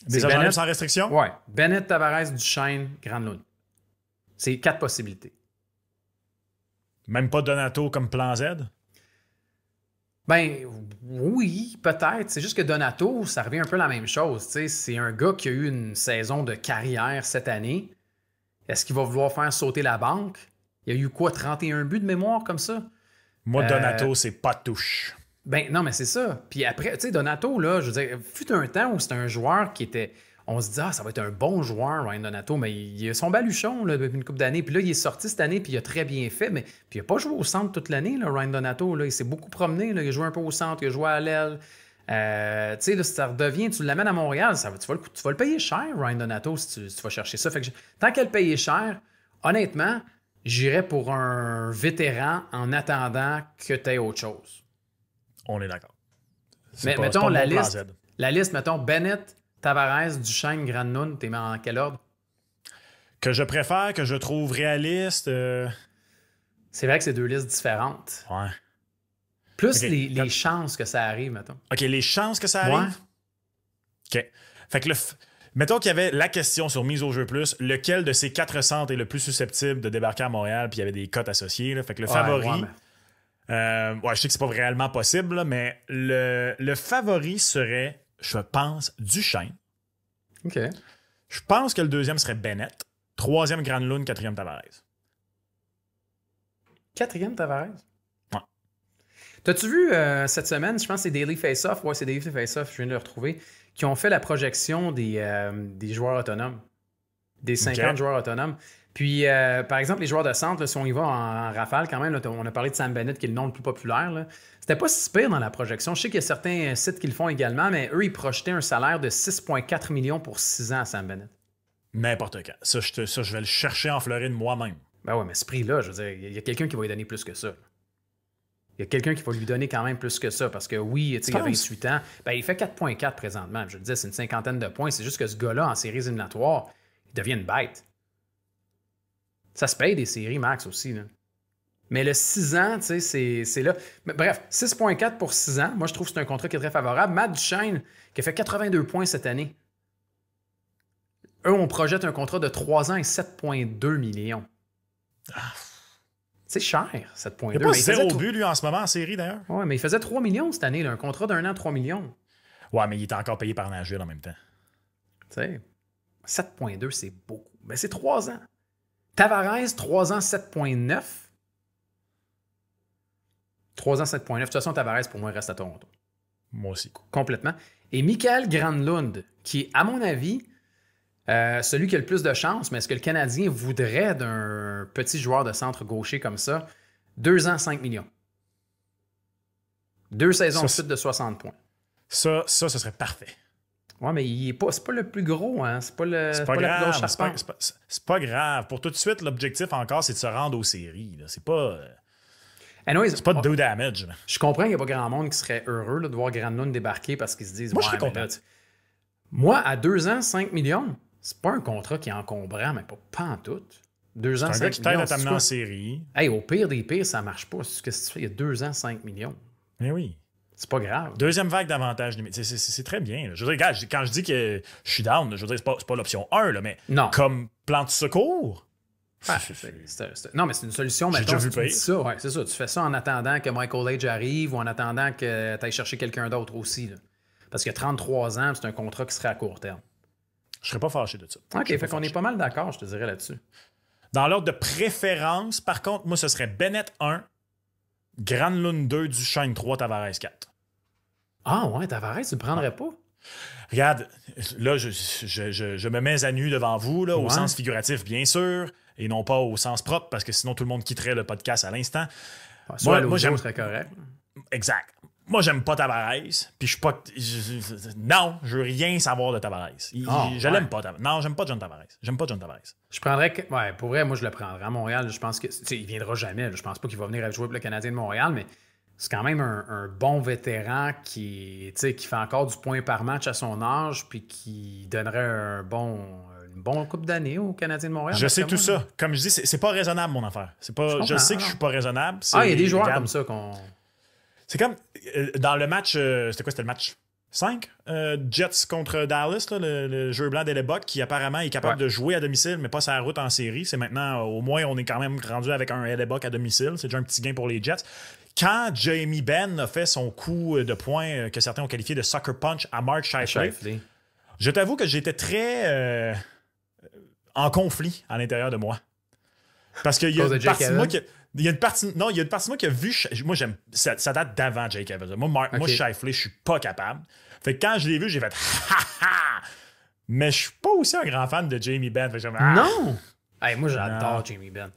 Des agents sans restriction? Ouais. Bennett, Tavares, Duchesne, Granlund. C'est 4 possibilités. Même pas Donato comme plan Z? Ben oui, peut-être. C'est juste que Donato, ça revient un peu la même chose. T'sais. C'est un gars qui a eu une saison de carrière cette année. Est-ce qu'il va vouloir faire sauter la banque? Il y a eu quoi, 31 buts de mémoire comme ça? Moi, Donato, c'est pas de touche. Ben non, mais c'est ça. Puis après, tu sais, Donato, là, je veux dire, fut un temps où c'était un joueur qui était. On se dit, ça va être un bon joueur, Ryan Donato, mais il a son baluchon là, depuis une couple d'années. Puis là, il est sorti cette année, puis il a très bien fait. Mais puis il n'a pas joué au centre toute l'année, là, Ryan Donato. Là. Il s'est beaucoup promené. Là. Il a joué un peu au centre, il a joué à l'aile. Tu sais, là, si ça redevient, tu l'amènes à Montréal, tu vas le payer cher, Ryan Donato, si tu vas chercher ça. Fait que tant qu'elle paye cher, honnêtement, j'irais pour un vétéran en attendant que tu aies autre chose. On est d'accord. Mais mettons la liste, mettons Bennett, Tavares, Duchesne, Granlund, t'es mis en quel ordre? Que je préfère, que je trouve réaliste. C'est vrai que c'est 2 listes différentes. Ouais. Plus les chances que ça arrive, mettons. OK, les chances que ça arrive? Ouais. OK. Fait que mettons qu'il y avait la question sur Mise au jeu plus, lequel de ces 4 centres est le plus susceptible de débarquer à Montréal, puis il y avait des cotes associées. Là. Fait que le favori... je sais que c'est pas réellement possible, là, mais le favori serait, je pense, Duchesne. OK. Je pense que le deuxième serait Bennett. Troisième, Granlund. Quatrième, Tavares. Quatrième, Tavares? Ouais. T'as-tu vu cette semaine, je pense que c'est Daily Face-Off, ouais, c'est Daily Face-Off, je viens de le retrouver, qui ont fait la projection des joueurs autonomes. Des 50 joueurs autonomes. Puis, par exemple, les joueurs de centre, là, si on y va en rafale quand même, là, on a parlé de Sam Bennett, qui est le nom le plus populaire. Là. C'était pas si pire dans la projection. Je sais qu'il y a certains sites qui le font également, mais eux, ils projetaient un salaire de 6,4 millions pour 6 ans à Sam Bennett. N'importe quand. Ça, je vais le chercher en Floride moi-même. Ben ouais, mais ce prix-là, je veux dire, il y a quelqu'un qui va lui donner plus que ça. Il y a quelqu'un qui va lui donner quand même plus que ça, parce que oui, il a 28 ans. Ben, il fait 4,4 présentement. Je le disais, c'est une cinquantaine de points. C'est juste que ce gars-là, en séries éliminatoires, il devient une bête. Ça se paye des séries, Max, aussi. Là. Mais le 6 ans, tu sais, c'est là. Mais bref, 6,4 pour 6 ans. Moi, je trouve que c'est un contrat qui est très favorable. Matt Duchesne, qui a fait 82 points cette année. Eux, on projette un contrat de 3 ans et 7,2 millions. C'est cher, 7,2. Il n'y a pas 0 but, lui, en ce moment, en série, d'ailleurs. Oui, mais il faisait 3 millions cette année. Là, un contrat d'1 an, 3 millions. Ouais, mais il est encore payé par Nashville en même temps. Tu sais, 7,2, c'est beaucoup. Mais c'est 3 ans. Tavares, 3 ans, 7,9. 3 ans, 7,9. De toute façon, Tavares, pour moi, reste à Toronto. Moi aussi. Complètement. Et Mikael Granlund, qui est, à mon avis, celui qui a le plus de chance, mais est-ce que le Canadien voudrait d'un petit joueur de centre gaucher comme ça? 2 ans, 5 millions. 2 saisons de suite de 60 points. Ça, ce serait parfait. Ouais, mais c'est pas le plus gros, hein? C'est pas la plus grosse charpente. C'est pas grave. Pour tout de suite, l'objectif encore, c'est de se rendre aux séries. Là. C'est pas... Anyways, c'est pas de do damage. Là. Je comprends qu'il n'y a pas grand monde qui serait heureux là, de voir Granlund débarquer parce qu'ils se disent... Moi, je serais content. Moi, à 2 ans, 5 millions, c'est pas un contrat qui est encombrant, mais pas en tout. 2 ans, 5 millions. C'est un gars qui t'aide à t'amener en série. Hey, au pire des pires, ça marche pas. Qu'est-ce que tu fais? Il y a 2 ans, 5 millions. Mais oui. C'est pas grave. Deuxième vague d'avantages numériques. C'est très bien. Là. Je veux dire, regarde, quand je dis que je suis down, je veux dire, c'est pas l'option 1, là, mais non. comme plan de secours. Non, mais c'est une solution. J'ai déjà vu pire. Ça, ouais, c'est ça. Tu fais ça en attendant que Michael Age arrive ou en attendant que tu ailles chercher quelqu'un d'autre aussi. Là. Parce que 33 ans, c'est un contrat qui serait à court terme. Je serais pas fâché de ça. OK, fait qu'on est pas mal d'accord, je te dirais là-dessus. Dans l'ordre de préférence, par contre, moi, ce serait Bennett 1, Granlund 2, Duchesne 3, Tavares 4. Ah ouais, Tavares, tu le prendrais pas? Regarde, là, je me mets à nu devant vous, là, au sens figuratif, bien sûr, et non pas au sens propre, parce que sinon, tout le monde quitterait le podcast à l'instant. Moi, j'aime serait correct. Exact. Moi, j'aime pas Tavares, puis je suis pas... non, je veux rien savoir de Tavares. Je l'aime pas, Tavares. Non, j'aime pas John Tavares. J'aime pas John Tavares. Je prendrais... Ouais, pour vrai, moi, je le prendrais. À Montréal, je pense que... Tu sais, il viendra jamais. Là. Je pense pas qu'il va venir jouer pour le Canadien de Montréal, mais c'est quand même un bon vétéran qui fait encore du point par match à son âge, puis qui donnerait une bonne couple d'années au Canadien de Montréal. Je sais tout ça. Comme je dis, c'est pas raisonnable, mon affaire. Je sais que je suis pas raisonnable. Il y a des joueurs comme ça qu'on... C'est comme dans le match... c'était quoi? C'était le match 5? Jets contre Dallas, là, le jeu blanc d'Hellebuck, qui apparemment est capable de jouer à domicile, mais pas sa route en série. C'est maintenant, au moins, on est quand même rendu avec un Hellebuck à domicile. C'est déjà un petit gain pour les Jets. Quand Jamie Benn a fait son coup de poing que certains ont qualifié de sucker punch à Mark Scheifele, je t'avoue que j'étais très en conflit à l'intérieur de moi. Parce qu'il y a une partie de moi qui... Il y a une partie de moi qui a vu... Moi, j'aime... Ça date d'avant Jake Evans. Moi, Scheifele, je suis pas capable. Fait que quand je l'ai vu, j'ai fait « Ha ha! » Mais je suis pas aussi un grand fan de Jamie Benn. Fait que non! Hey, moi, j'adore Jamie Benn.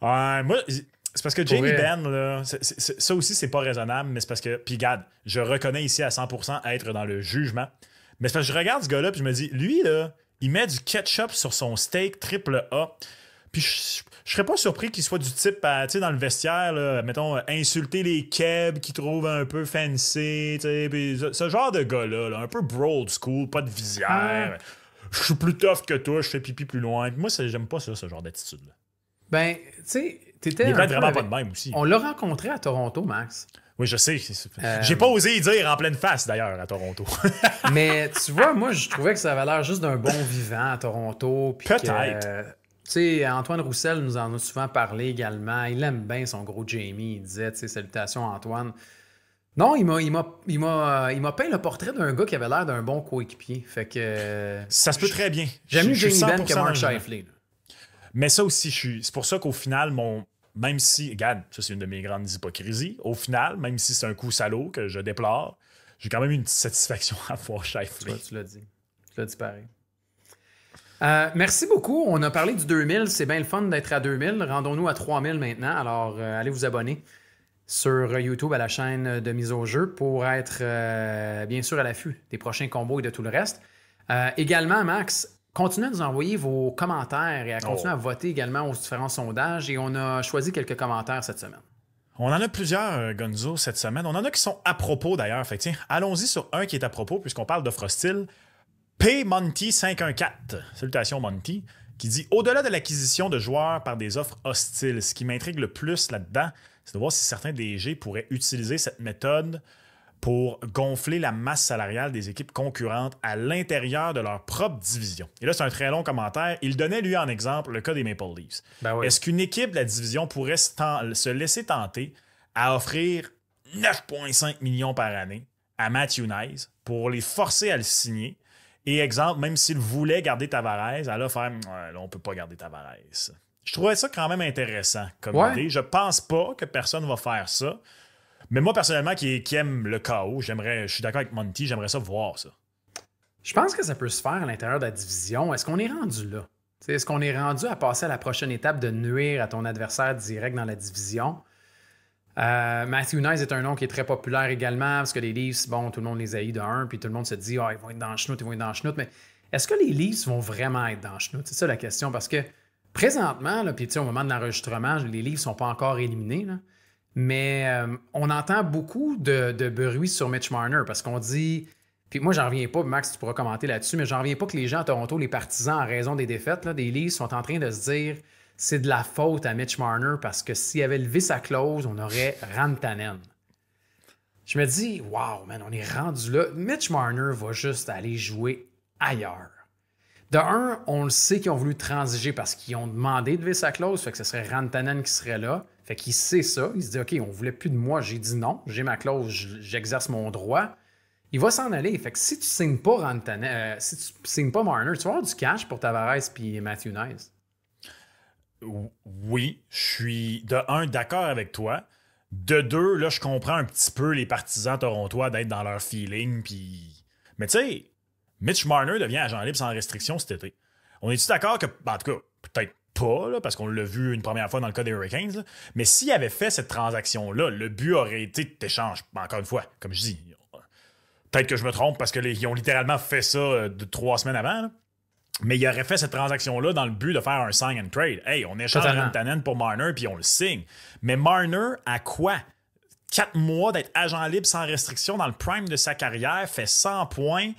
Moi, c'est parce que Jamie Benn, là, ça aussi, c'est pas raisonnable, mais c'est parce que... Puis regarde, je reconnais ici à 100% être dans le jugement. Mais c'est parce que je regarde ce gars-là, puis je me dis, lui, là, il met du ketchup sur son steak triple A. Puis je serais pas surpris qu'il soit du type, tu sais, dans le vestiaire, là, mettons, insulter les kebs qu'il trouve un peu fancy, tu sais, puis ce genre de gars-là, là, un peu bro old school, pas de visière. Je suis plus tough que toi, je fais pipi plus loin. Moi, j'aime pas ça, ce genre d'attitude-là. Ben, tu sais, t'étais... Il est vraiment pas de même aussi. On l'a rencontré à Toronto, Max. Oui, je sais. J'ai pas osé y dire en pleine face, d'ailleurs, à Toronto. Mais tu vois, moi, je trouvais que ça avait l'air juste d'un bon vivant à Toronto. Peut-être. Tu sais, Antoine Roussel nous en a souvent parlé également. Il aime bien son gros Jamie. Il disait, tu sais, salutations Antoine. Non, il m'a peint le portrait d'un gars qui avait l'air d'un bon coéquipier. Fait que... Ça se peut très bien. J'aime mieux Jamie Benn que Mark Scheifele. Mais ça aussi, c'est pour ça qu'au final, même si, regarde, ça c'est une de mes grandes hypocrisies, au final, même si c'est un coup salaud que je déplore, j'ai quand même une petite satisfaction à voir Scheifele. Tu l'as dit. Tu l'as dit pareil. Merci beaucoup. On a parlé du 2000. C'est bien le fun d'être à 2000. Rendons-nous à 3000 maintenant. Alors, allez vous abonner sur YouTube à la chaîne de Mise au jeu pour être, bien sûr, à l'affût des prochains combos et de tout le reste. Également, Max, continuez à nous envoyer vos commentaires et à continuer à voter également aux différents sondages. Et on a choisi quelques commentaires cette semaine. On en a plusieurs, Gonzo, cette semaine. On en a qui sont à propos, d'ailleurs. Fait que, tiens, allons-y sur un qui est à propos, puisqu'on parle d'offre hostile. P. Monty 514, salutations Monty, qui dit « Au-delà de l'acquisition de joueurs par des offres hostiles, ce qui m'intrigue le plus là-dedans, c'est de voir si certains DG pourraient utiliser cette méthode pour gonfler la masse salariale des équipes concurrentes à l'intérieur de leur propre division. » Et là, c'est un très long commentaire. Il donnait, lui, en exemple, le cas des Maple Leafs. Ben oui. Est-ce qu'une équipe de la division pourrait se laisser tenter à offrir 9,5 millions par année à Matthew Knies pour les forcer à le signer? Et exemple, même s'il voulait garder Tavares, elle a fait là, on peut pas garder Tavares. Je trouvais ça quand même intéressant comme idée. Je pense pas que personne va faire ça. Mais moi, personnellement, qui aime le chaos, je suis d'accord avec Monty, j'aimerais ça voir ça. Je pense que ça peut se faire à l'intérieur de la division. Est-ce qu'on est rendu là? Est-ce qu'on est rendu à passer à la prochaine étape de nuire à ton adversaire direct dans la division? Matthew Knies est un nom qui est très populaire également parce que les Leafs, bon, tout le monde les haït de un, puis tout le monde se dit ils vont être dans le chenoute, ils vont être dans le chenoute. Mais est-ce que les Leafs vont vraiment être dans le chenoute? C'est ça la question parce que présentement, puis au moment de l'enregistrement, les Leafs ne sont pas encore éliminés. Là, mais on entend beaucoup de bruit sur Mitch Marner parce qu'on dit. Puis moi, j'en reviens pas, Max, tu pourras commenter là-dessus, mais j'en reviens pas que les gens à Toronto, les partisans, en raison des défaites là, des Leafs, sont en train de se dire c'est de la faute à Mitch Marner parce que s'il avait levé sa clause, on aurait Rantanen. Je me dis, wow, man, on est rendu là. Mitch Marner va juste aller jouer ailleurs. De un, on le sait qu'ils ont voulu transiger parce qu'ils ont demandé de lever sa clause, fait que ce serait Rantanen qui serait là. Fait qu'il sait ça. Il se dit, OK, on voulait plus de moi. J'ai dit non, j'ai ma clause, j'exerce mon droit. Il va s'en aller. Fait que si tu signes pas Rantanen, si tu signes pas Marner, tu vas avoir du cash pour Tavares et Matthew Nice. Oui, je suis de un d'accord avec toi. De deux, là, je comprends un petit peu les partisans torontois d'être dans leur feeling. Puis... Mais tu sais, Mitch Marner devient agent libre sans restriction cet été. On est-tu d'accord que, en tout cas, peut-être pas, là, parce qu'on l'a vu une première fois dans le cas des Hurricanes, là, mais s'il avait fait cette transaction-là, le but aurait été d'échange. Encore une fois, comme je dis, peut-être que je me trompe parce qu'ils ont littéralement fait ça 3 semaines avant, là. Mais il aurait fait cette transaction-là dans le but de faire un sign and trade. Hey, on échange Rantanen pour Marner puis on le signe. Mais Marner, à quoi? 4 mois d'être agent libre sans restriction dans le prime de sa carrière, fait 100 points,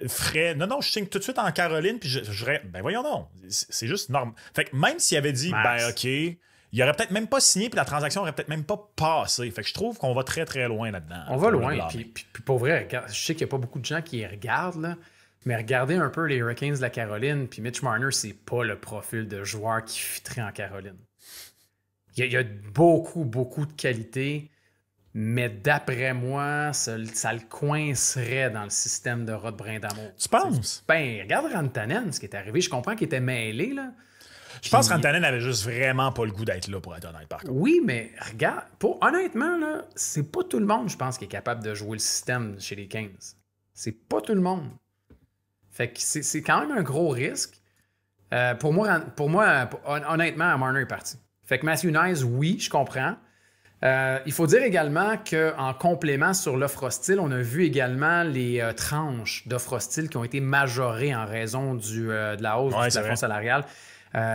ferait... Non, je signe tout de suite en Caroline puis ben voyons donc. C'est juste normal. Fait que même s'il avait dit, Max. Ben OK, il aurait peut-être même pas signé puis la transaction aurait peut-être même pas passé. Fait que je trouve qu'on va très très loin là-dedans. On va loin. Puis pour vrai, je sais qu'il n'y a pas beaucoup de gens qui regardent, là. Mais regardez un peu les Hurricanes de la Caroline, puis Mitch Marner, c'est pas le profil de joueur qui fitterait en Caroline. Il y a beaucoup, beaucoup de qualités, mais d'après moi, ça le coincerait dans le système de Rod Brindamour. Tu penses? Ben, regarde Rantanen, ce qui est arrivé. Je comprends qu'il était mêlé, là. Je pense que Rantanen avait juste vraiment pas le goût d'être là, pour être honnête, par contre. Oui, mais regarde, honnêtement, là, c'est pas tout le monde, je pense, qui est capable de jouer le système chez les Kings. C'est pas tout le monde. Fait que c'est quand même un gros risque. Pour moi, honnêtement, Marner est parti. Fait que Matthew Nice, oui, je comprends. Il faut dire également qu'en complément sur l'offre hostile, on a vu également les tranches d'offre hostile qui ont été majorées en raison de la hausse du plafond salarial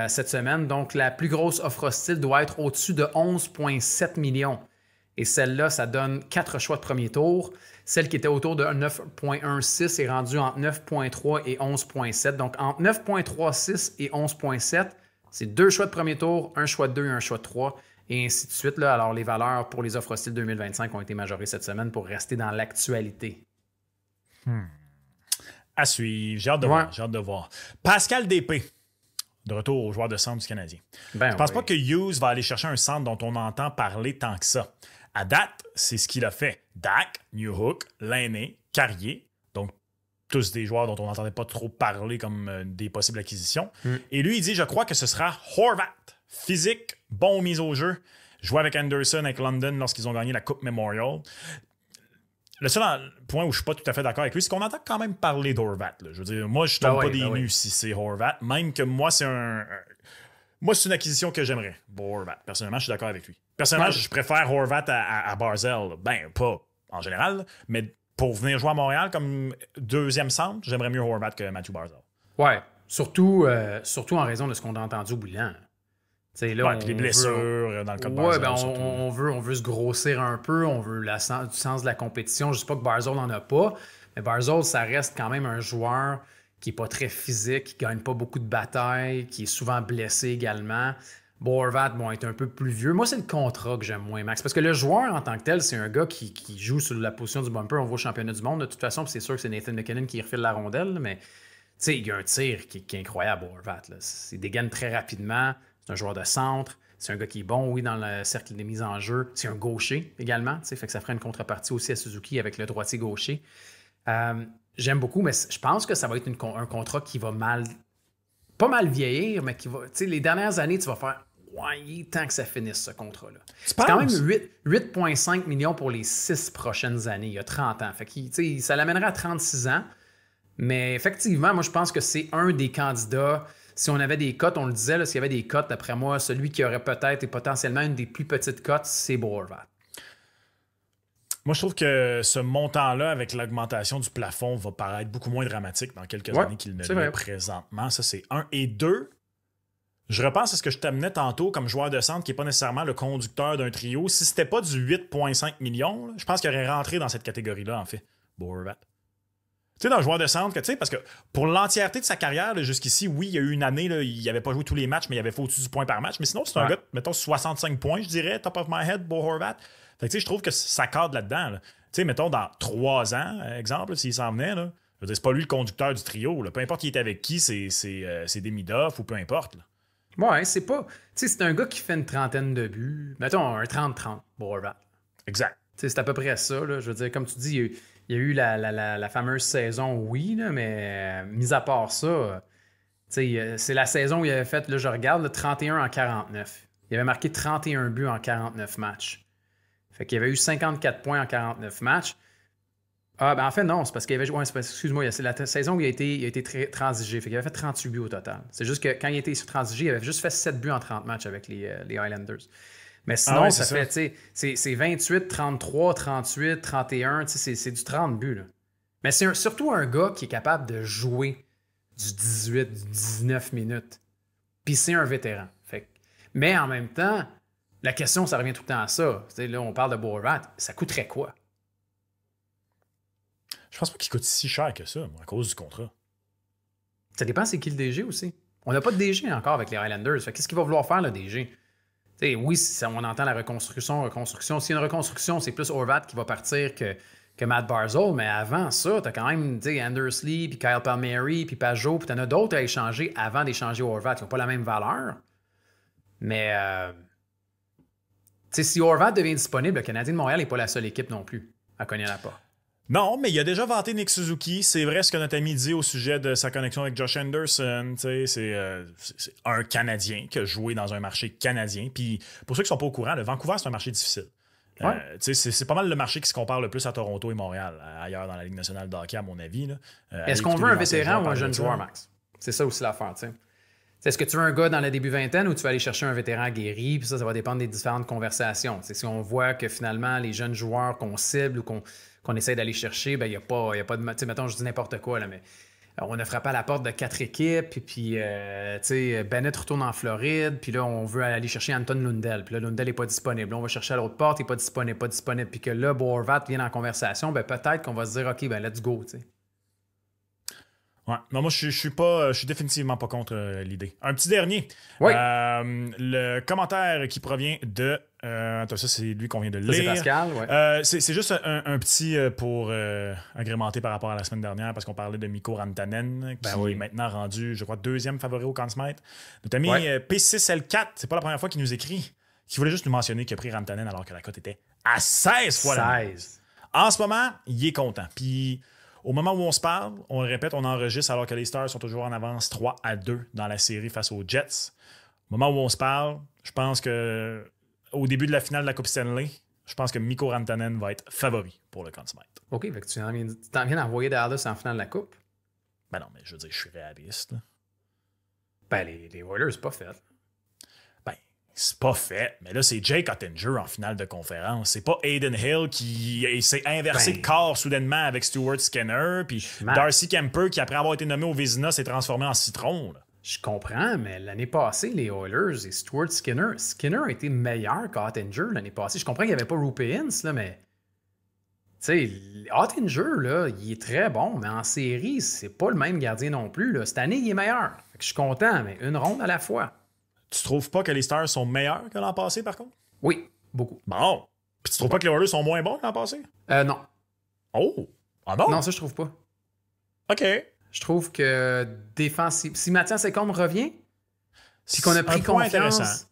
cette semaine. Donc, la plus grosse offre hostile doit être au-dessus de 11,7 millions. Et celle-là, ça donne 4 choix de premier tour. Celle qui était autour de 9,16 est rendue entre 9,3 et 11,7. Donc, entre 9,36 et 11,7, c'est 2 choix de premier tour, un choix de 2 et un choix de 3, et ainsi de suite. Là. Alors, les valeurs pour les offres hostiles 2025 ont été majorées cette semaine pour rester dans l'actualité. À suivre. J'ai hâte de voir. Pascal Dépé, de retour au joueur de centre du Canadien. Je pense pas que Hughes va aller chercher un centre dont on entend parler tant que ça. À date, c'est ce qu'il a fait. Dak, Newhook, Lainé, Carrier, donc tous des joueurs dont on n'entendait pas trop parler comme des possibles acquisitions. Et lui, il dit, je crois que ce sera Horvat. Physique, bon mise au jeu. Joué avec Anderson, avec London lorsqu'ils ont gagné la Coupe Memorial. Le seul point où je suis pas tout à fait d'accord avec lui, c'est qu'on entend quand même parler d'Horvat. Je veux dire, moi, je tombe pas des nues si c'est Horvat. Même que moi, c'est une acquisition que j'aimerais. Bon, Horvat. Personnellement, je suis d'accord avec lui. Personnellement, je préfère Horvat à Barzal. Ben, pas en général, mais pour venir jouer à Montréal comme deuxième centre, j'aimerais mieux Horvat que Matthew Barzal. Ouais, surtout en raison de ce qu'on a entendu au bilan. Là, les blessures dans le cas de Barzal. On veut se grossir un peu, on veut du sens de la compétition. Je ne dis pas que Barzal n'en a pas, mais Barzal, ça reste quand même un joueur qui n'est pas très physique, qui ne gagne pas beaucoup de batailles, qui est souvent blessé également. Horvat, est un peu plus vieux. Moi, c'est le contrat que j'aime moins, Max. Parce que le joueur, en tant que tel, c'est un gars qui joue sur la position du bumper. On va au championnat du monde. De toute façon, c'est sûr que c'est Nathan McKinnon qui refile la rondelle, mais il y a un tir qui est incroyable, Horvat. Il dégaine très rapidement. C'est un joueur de centre. C'est un gars qui est bon, oui, dans le cercle des mises en jeu. C'est un gaucher également. Fait que ça ferait une contrepartie aussi à Suzuki avec le droitier gaucher. J'aime beaucoup, mais je pense que ça va être un contrat qui va pas mal vieillir, mais qui va. Les dernières années, tu vas faire il est temps que ça finisse ce contrat-là. C'est quand même 8,5 millions pour les 6 prochaines années. Il y a 30 ans. Fait que, ça l'amènerait à 36 ans. Mais effectivement, moi, je pense que c'est un des candidats. Si on avait des cotes, on le disait, là, s'il y avait des cotes, d'après moi, celui qui aurait peut-être et potentiellement une des plus petites cotes, c'est Horvat. Moi, je trouve que ce montant-là, avec l'augmentation du plafond, va paraître beaucoup moins dramatique dans quelques années qu'il ne l'est présentement. Ça, c'est 1. Et 2, je repense à ce que je t'amenais tantôt comme joueur de centre qui n'est pas nécessairement le conducteur d'un trio. Si c'était pas du 8,5 millions, là, je pense qu'il aurait rentré dans cette catégorie-là, en fait, Horvat. Tu sais, dans le joueur de centre, parce que pour l'entièreté de sa carrière, là, jusqu'ici, oui, il y a eu une année, là, il n'avait pas joué tous les matchs, mais il avait fait au-dessus du point par match. Mais sinon, c'est un gars, mettons, 65 points, je dirais, top of my head, Bo Horvat. Fait que, je trouve que ça cadre là-dedans. Là. sais, mettons, dans 3 ans, exemple, s'il s'en venait, là, je veux dire, c'est pas lui le conducteur du trio. Là. Peu importe qui est avec qui, c'est Demidov ou peu importe. Là. Ouais, c'est pas. Tu sais, c'est un gars qui fait une trentaine de buts. Mettons un 30-30, Horvat. Exact. Tu sais, c'est à peu près ça. Là. Je veux dire, comme tu dis, il y a eu la fameuse saison, oui, là, mais mis à part ça, tu sais, c'est la saison où il avait fait, là, je regarde, là, 31 en 49. Il avait marqué 31 buts en 49 matchs. Fait qu'il avait eu 54 points en 49 matchs. Ah, ben en fait, non, c'est parce qu'il avait joué. Ouais, excuse-moi, c'est la saison où il a été très transigé. Fait qu'il avait fait 38 buts au total. C'est juste que quand il était transigé, il avait juste fait 7 buts en 30 matchs avec les Highlanders. Mais sinon, ouais, ça fait, tu sais, c'est 28, 33, 38, 31, tu sais, c'est du 30 buts, là. Mais c'est surtout un gars qui est capable de jouer du 18, du 19 minutes. Puis c'est un vétéran. Mais en même temps, la question, ça revient tout le temps à ça. Tu sais, là, on parle de Borat. Ça coûterait quoi? Je pense pas qu'il coûte si cher que ça, moi, à cause du contrat. Ça dépend c'est qui le DG aussi. On n'a pas de DG encore avec les Highlanders. Qu'est-ce qu'il va vouloir faire, le DG? T'sais, oui, on entend la reconstruction. S'il y a une reconstruction, c'est plus Horvat qui va partir que Matt Barzal. Mais avant ça, t'as quand même Anders Lee, puis Kyle Palmieri, puis Pajot, puis t'en as d'autres à échanger avant d'échanger Horvat. Ils n'ont pas la même valeur. Mais si Horvat devient disponible, le Canadien de Montréal n'est pas la seule équipe non plus à cogner à la porte. Non, mais il a déjà vanté Nick Suzuki. C'est vrai ce que notre ami dit au sujet de sa connexion avec Josh Anderson. C'est un Canadien qui a joué dans un marché canadien. Puis pour ceux qui ne sont pas au courant, le Vancouver, c'est un marché difficile. Ouais. C'est pas mal le marché qui se compare le plus à Toronto et Montréal, ailleurs dans la Ligue nationale de hockey, à mon avis. Est-ce qu'on veut un vétéran ou un jeune joueur, Max? C'est ça aussi l'affaire, tu sais. Est-ce que tu veux un gars dans le début vingtaine ou tu vas aller chercher un vétéran guéri? Puis ça va dépendre des différentes conversations. T'sais, si on voit que finalement, les jeunes joueurs qu'on cible ou qu'on essaie d'aller chercher, ben, il n'y a pas de... Mettons, je dis n'importe quoi, là, mais on a frappé à la porte de 4 équipes, puis Bennett retourne en Floride, puis là, on veut aller chercher Anton Lundell. Puis là, Lundell n'est pas disponible. Là, on va chercher à l'autre porte, il n'est pas disponible. Puis que là, Horvat vient en conversation, ben peut-être qu'on va se dire, OK, ben let's go, tu sais. Ouais. Non, moi, je suis définitivement pas contre l'idée. Un petit dernier. Oui. Le commentaire qui provient de... ça, c'est lui qu'on vient de lire. C'est Pascal, ouais. C'est juste un petit pour agrémenter par rapport à la semaine dernière, parce qu'on parlait de Mikko Rantanen, qui est maintenant rendu, je crois, 2e favori au Conn Smythe. Notre ami P6L4, c'est pas la première fois qu'il nous écrit, qui voulait juste nous mentionner qu'il a pris Rantanen alors que la cote était à 16 fois la même. En ce moment, il est content. Puis... Au moment où on se parle, on le répète, on enregistre alors que les Stars sont toujours en avance 3-2 dans la série face aux Jets. Au moment où on se parle, je pense que au début de la finale de la Coupe Stanley, je pense que Mikko Rantanen va être favori pour le Conn Smythe. OK, fait que tu t'en viens d'envoyer Dallas en finale de la Coupe? Ben non, mais je veux dire, je suis réaliste. Là. Ben, les Oilers, c'est pas fait. C'est pas fait, mais là, c'est Jake Ottinger en finale de conférence. C'est pas Aiden Hill qui s'est inversé de corps soudainement avec Stuart Skinner, puis Darcy Kemper qui, après avoir été nommé au Vézina, s'est transformé en citron. Là. Je comprends, mais l'année passée, les Oilers et Stuart Skinner a été meilleur qu'Ottinger l'année passée. Je comprends qu'il n'y avait pas Rupins, là, mais... Tu sais, Ottinger, là, il est très bon, mais en série, c'est pas le même gardien non plus. Là. Cette année, il est meilleur. Fait que je suis content, mais une ronde à la fois. Tu trouves pas que les Stars sont meilleurs que l'an passé, par contre? Oui, beaucoup. Bon. Puis tu trouves pas que les Oilers sont moins bons que l'an passé? Non. Oh! Ah non? Non, ça, je trouve pas. OK. Je trouve que défensif... Si Mathias Ekholm revient, puis qu'on a pris confiance...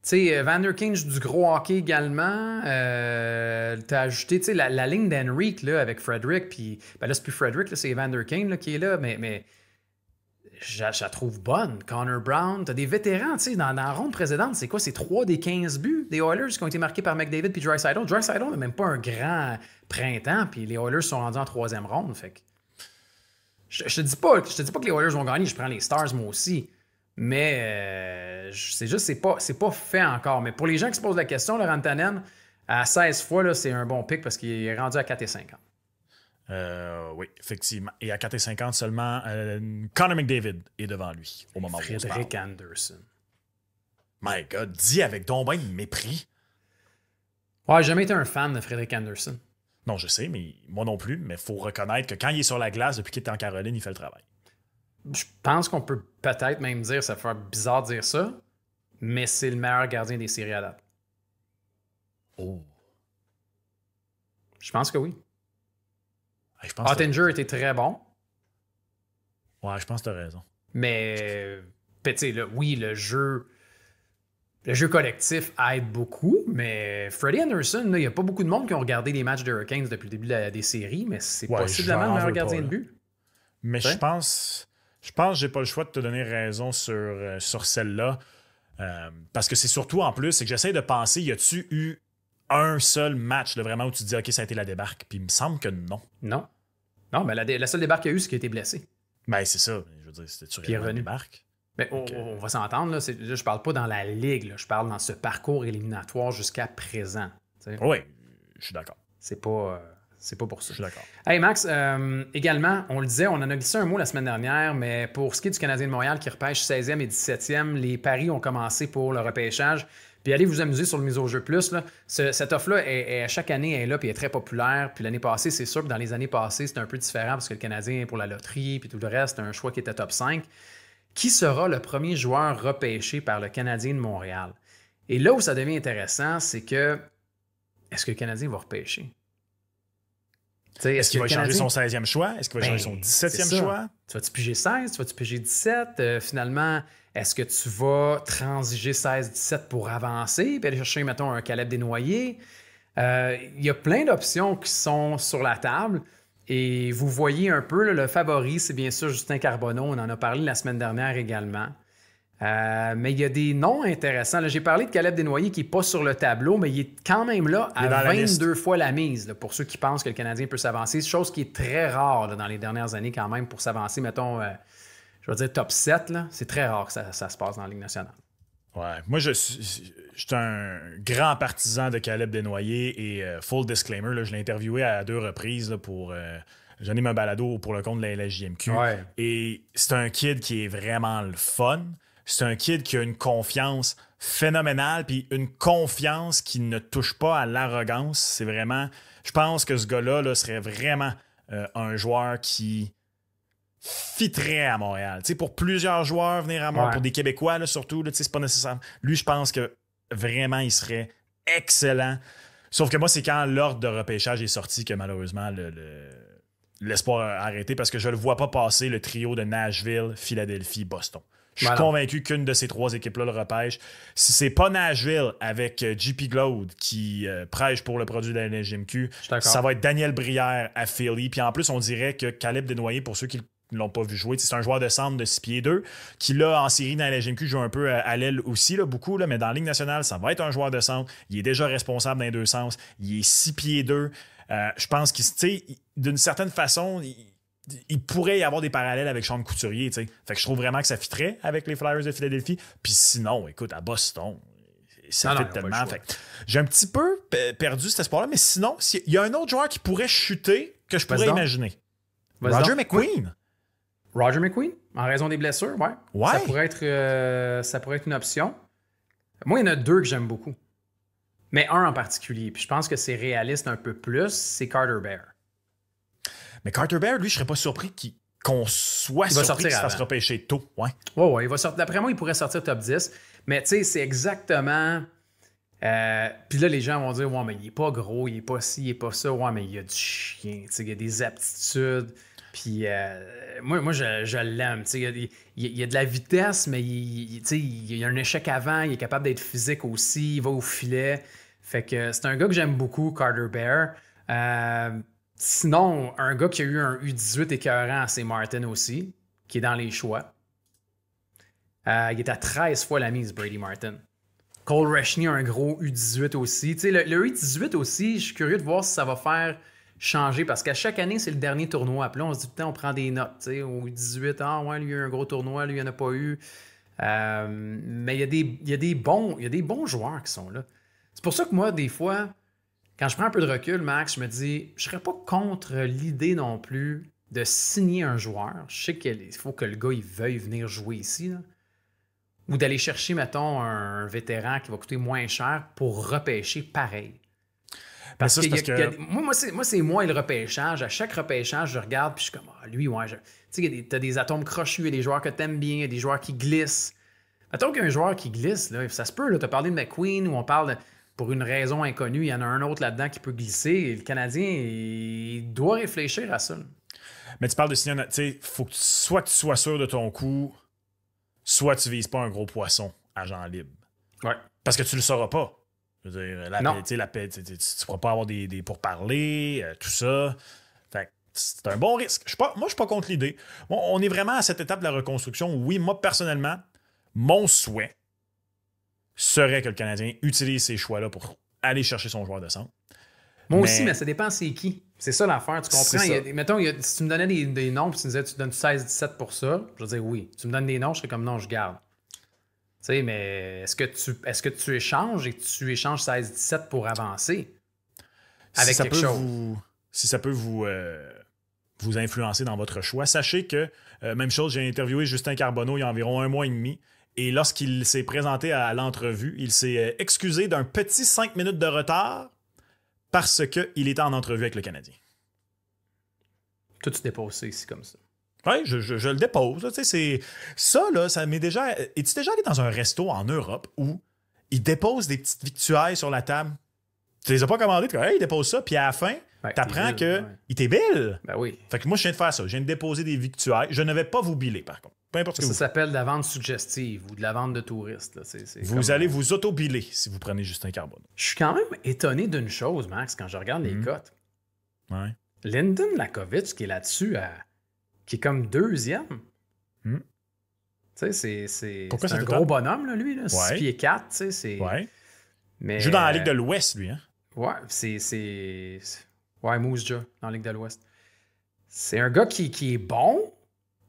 Tu sais, Vanderkeen joue du gros hockey également. T'as ajouté, tu sais, la ligne d'Henrique, là, avec Frederick, puis... Ben là, c'est plus Frederick, là, c'est Vanderkeen, là, qui est là, mais je la trouve bonne. Connor Brown, t'as des vétérans, tu sais, dans la ronde précédente, c'est quoi? C'est 3 des 15 buts des Oilers qui ont été marqués par McDavid puis Draisaitl. Draisaitl n'a même pas un grand printemps, puis les Oilers sont rendus en 3e ronde, fait que... Je te dis pas que les Oilers vont gagner, je prends les Stars, moi aussi. Mais c'est juste, c'est pas fait encore. Mais pour les gens qui se posent la question, le Rantanen, à 16 fois, là, c'est un bon pic parce qu'il est rendu à 4,50. Oui, effectivement. Et à 4,50 seulement, Connor McDavid est devant lui au moment où on se parle. Frederik Andersen. My God, dis avec donc ben de mépris. Ouais, j'ai jamais été un fan de Frederik Andersen. Non, je sais, mais moi non plus. Mais il faut reconnaître que quand il est sur la glace, depuis qu'il est en Caroline, il fait le travail. Je pense qu'on peut peut-être même dire, ça fait bizarre de dire ça, mais c'est le meilleur gardien des séries à date. Oh. Je pense que oui. Ouais, je pense que Ottinger était très bon. ouais, je pense que tu as raison. Mais, tu sais, oui, le jeu collectif aide beaucoup, mais Freddie Anderson, il n'y a pas beaucoup de monde qui ont regardé les matchs des Hurricanes depuis le début des séries, mais c'est Ouais, possiblement le j'en meilleur veux gardien pas, de là. but. Mais Ouais. je pense que j'ai pas le choix de te donner raison sur celle-là. Parce que c'est surtout en plus, c'est que j'essaie de penser, y a-tu eu un seul match là, vraiment où tu te dis, OK, ça a été la débarque? Puis il me semble que non. Non. Non, mais la seule débarque qu'il y a eu, c'est qu'il a été blessé. Ben, c'est ça. Je veux dire, c'était-tu Puis il est réellement une revenu. débarque? Mais on va s'entendre, là, là, je parle pas dans la ligue, là, je parle dans ce parcours éliminatoire jusqu'à présent. T'sais. Oui, je suis d'accord. C'est pas pour ça. Je suis d'accord. Hey Max, également, on le disait, on en a glissé un mot la semaine dernière, mais pour ce qui est du Canadien de Montréal qui repêche 16e et 17e, les paris ont commencé pour le repêchage. Puis allez vous amuser sur le mise au jeu plus. Là. Cette offre-là, est, chaque année, elle est là, puis elle est très populaire. Puis l'année passée, c'est sûr que dans les années passées, c'était un peu différent parce que le Canadien, pour la loterie, puis tout le reste, c'était un choix qui était top 5. Qui sera le premier joueur repêché par le Canadien de Montréal? Et là où ça devient intéressant, c'est que est-ce que le Canadien va repêcher? Est-ce qu'il va Canadien... changer son 16e choix? Est-ce qu'il va changer son 17e choix? Tu vas-tu piger 16? Tu vas-tu piger 17? Finalement, est-ce que tu vas transiger 16-17 pour avancer et aller chercher, mettons, un Caleb Desnoyers? Il y a plein d'options qui sont sur la table. Et vous voyez un peu, là, le favori, c'est bien sûr Justin Carbonneau. On en a parlé la semaine dernière également. Mais il y a des noms intéressants. Là, j'ai parlé de Caleb Desnoyers qui n'est pas sur le tableau, mais il est quand même là à 22 fois la mise là, pour ceux qui pensent que le Canadien peut s'avancer. C'est chose qui est très rare là, dans les dernières années quand même pour s'avancer. Mettons, je vais dire top 7. Là. C'est très rare que ça se passe dans la Ligue nationale. Ouais, moi je suis un grand partisan de Caleb Desnoyers et full disclaimer, là, je l'ai interviewé à 2 reprises là, pour j'anime un balado pour le compte de la LHJMQ. Ouais. Et c'est un kid qui est vraiment le fun. C'est un kid qui a une confiance phénoménale, puis une confiance qui ne touche pas à l'arrogance. C'est vraiment, je pense que ce gars-là là, serait vraiment un joueur qui fitterait à Montréal. T'sais, pour plusieurs joueurs venir à Montréal, pour des Québécois là, surtout, là, c'est pas nécessaire. Lui, je pense que vraiment, il serait excellent. Sauf que moi, c'est quand l'ordre de repêchage est sorti que malheureusement, l'espoir a arrêté parce que je le vois pas passer le trio de Nashville, Philadelphie, Boston. Je suis convaincu qu'une de ces 3 équipes-là le repêche. Si c'est pas Nashville avec JP Glaude qui prêche pour le produit de la LGMQ, ça va être Daniel Brière à Philly. Puis en plus, on dirait que Caleb Desnoyers, pour ceux qui ne l'ont pas vu jouer, c'est un joueur de centre de 6 pieds 2 qui, là, en série dans la LGMQ, joue un peu à l'aile aussi, là, beaucoup, là, mais dans la Ligue nationale, ça va être un joueur de centre. Il est déjà responsable dans les 2 sens. Il est 6 pieds 2. Je pense qu'il, d'une certaine façon, il pourrait y avoir des parallèles avec Sean Couturier. T'sais. Fait que je trouve vraiment que ça fitterait avec les Flyers de Philadelphie. Puis sinon, écoute, à Boston, ça fit tellement. Fait j'ai un petit peu perdu cet espoir-là, mais sinon, il y a un autre joueur qui pourrait chuter que je pourrais imaginer. Roger McQueen. Roger McQueen, en raison des blessures, ouais. Ça pourrait être une option. Moi, il y en a 2 que j'aime beaucoup. Mais un en particulier, puis je pense que c'est réaliste un peu plus, c'est Carter Bear. Mais Carter Bear, lui, je serais pas surpris qu'on soit surpris qu'il se fasse repêcher tôt. Ouais, il va sortir. D'après moi, il pourrait sortir top 10. Mais tu sais, c'est exactement... Puis là, les gens vont dire, ouais, mais il est pas gros, il est pas ci, il est pas ça. Ouais, mais il y a du chien, il y a des aptitudes. Puis moi je l'aime. Il y a de la vitesse, mais il y a un échec avant, il est capable d'être physique aussi, il va au filet. Fait que c'est un gars que j'aime beaucoup, Carter Bear. Sinon, un gars qui a eu un U18 écœurant, c'est Martin aussi, qui est dans les choix. Il est à 13 fois la mise, Brady Martin. Cole Rechny a un gros U18 aussi. Le U18 aussi, je suis curieux de voir si ça va faire changer parce qu'à chaque année, c'est le dernier tournoi. Puis là, on se dit, putain, on prend des notes. Au U18, lui, il y a eu un gros tournoi, lui, il n'y en a pas eu. Mais il y a des bons joueurs qui sont là. C'est pour ça que moi, des fois, quand je prends un peu de recul, Max, je me dis, je serais pas contre l'idée non plus de signer un joueur. Je sais qu'il faut que le gars il veuille venir jouer ici. Là. Ou d'aller chercher, mettons, un vétéran qui va coûter moins cher pour repêcher pareil. Parce que moi, c'est moi et le repêchage. À chaque repêchage, je regarde puis je suis comme, lui, ouais. Tu sais, t'as des atomes crochus, il y a des joueurs que t'aimes bien, il y a des joueurs qui glissent. Mettons qu'un joueur qui glisse, là, ça se peut, là, t'as parlé de McQueen ou on parle de... pour une raison inconnue, il y en a un autre là-dedans qui peut glisser. Et le Canadien, il doit réfléchir à ça. Mais tu parles de signer, tu sais, faut que soit tu sois sûr de ton coup, soit tu vises pas un gros poisson, agent libre. Ouais. Parce que tu le sauras pas. Je veux dire, Non. tu pourras pas avoir des pourparlers, tout ça. Fait que c'est un bon risque. Moi, je suis pas contre l'idée. On est vraiment à cette étape de la reconstruction où, oui, moi, personnellement, mon souhait serait que le Canadien utilise ces choix-là pour aller chercher son joueur de centre. Moi aussi, mais ça dépend c'est qui. C'est ça l'affaire, tu comprends? Mettons, si tu me donnais des noms et tu me disais tu donnes 16-17 pour ça, je veux dire oui. Tu me donnes des noms, je serais comme non, je garde. Tu sais, mais est-ce que tu échanges et que tu échanges 16-17 pour avancer avec quelque chose? Si ça peut vous influencer dans votre choix, sachez que, même chose, j'ai interviewé Justin Carbonneau il y a environ 1 mois et demi. Et lorsqu'il s'est présenté à l'entrevue, il s'est excusé d'un petit 5 minutes de retard parce qu'il était en entrevue avec le Canadien. Toi, tu déposes ça ici comme ça. Oui, je le dépose. Tu sais, ça, là, ça m'est déjà... Es-tu déjà allé dans un resto en Europe où ils déposent des petites victuailles sur la table? Tu les as pas commandées, tu dis, hey, ils déposent ça, puis à la fin, t'apprends qu'ils t'ébillent. Ben oui. Fait que moi, je viens de faire ça. Je viens de déposer des victuailles. Je ne vais pas vous biller, par contre. Peu importe ce que ça s'appelle de la vente suggestive ou de la vente de touristes. Là. Vous allez vous auto-biller si vous prenez Justin Carbonneau. Je suis quand même étonné d'une chose, Max, quand je regarde les cotes. Ouais. Lyndon Lakovic, qui est là-dessus, qui est comme 2e. Tu sais, c'est un gros bonhomme, là, lui. Là, 6 pieds 4. Tu sais, Mais, il joue dans la Ligue de l'Ouest, lui. Hein? Ouais, Ouais, Moose Jaw, dans la Ligue de l'Ouest. C'est un gars qui est bon,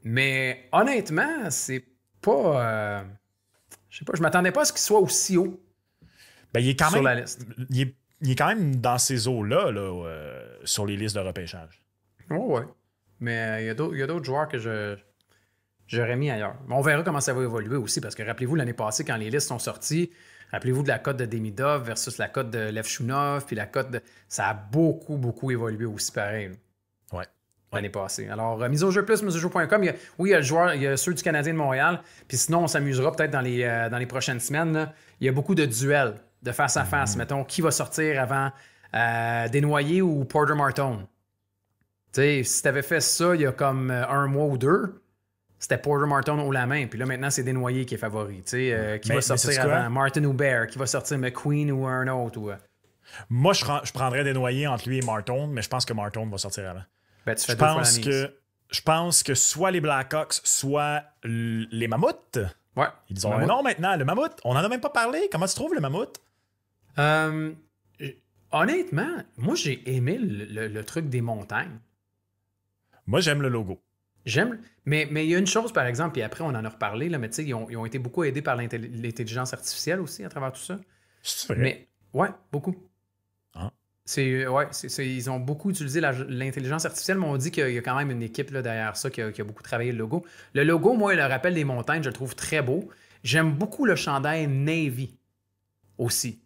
mais honnêtement, c'est pas... je sais pas, je m'attendais pas à ce qu'il soit aussi haut il est quand sur même, la liste. Il est quand même dans ces eaux-là, sur les listes de repêchage. Ouais. Mais il y a d'autres joueurs que j'aurais mis ailleurs. Mais on verra comment ça va évoluer aussi, parce que rappelez-vous, l'année passée, quand les listes sont sorties, rappelez-vous de la cote de Demidov versus la cote de Levchunov, puis la cote de... Ça a beaucoup, beaucoup évolué aussi pareil. Ouais. L'année passée. Alors, mise au jeu plus, misejeu.com, il y a ceux du Canadien de Montréal, puis sinon, on s'amusera peut-être dans les prochaines semaines. Là. Il y a beaucoup de duels de face à face. Mettons, qui va sortir avant Desnoyers ou Porter Martone? Tu sais, si tu avais fait ça il y a comme 1 mois ou 2, c'était Porter Martone haut la main. Puis là, maintenant, c'est Desnoyers qui est favori. Tu sais, qui va sortir avant? Martin Hubert. Qui va sortir McQueen ou un autre? Moi, je prendrais Desnoyers entre lui et Martone, mais je pense que Martone va sortir avant. Ben, tu fais je pense que soit les Blackhawks, soit les Mammouths. Ouais. Ils ont un nom maintenant, le Mammouth. On n'en a même pas parlé. Comment tu trouves le Mammouth? Honnêtement, moi, j'ai aimé le truc des montagnes. Moi, j'aime le logo. Mais il y a une chose, par exemple, puis après, on en a reparlé, là, mais tu sais, ils ont été beaucoup aidés par l'intelligence artificielle aussi à travers tout ça. C'est vrai? Mais, ouais, beaucoup. Ah. Ils ont beaucoup utilisé l'intelligence artificielle, mais on dit qu'il y a quand même une équipe là, derrière ça qui a beaucoup travaillé le logo. Le logo, moi, le rappel des montagnes, je le trouve très beau. J'aime beaucoup le chandail Navy aussi.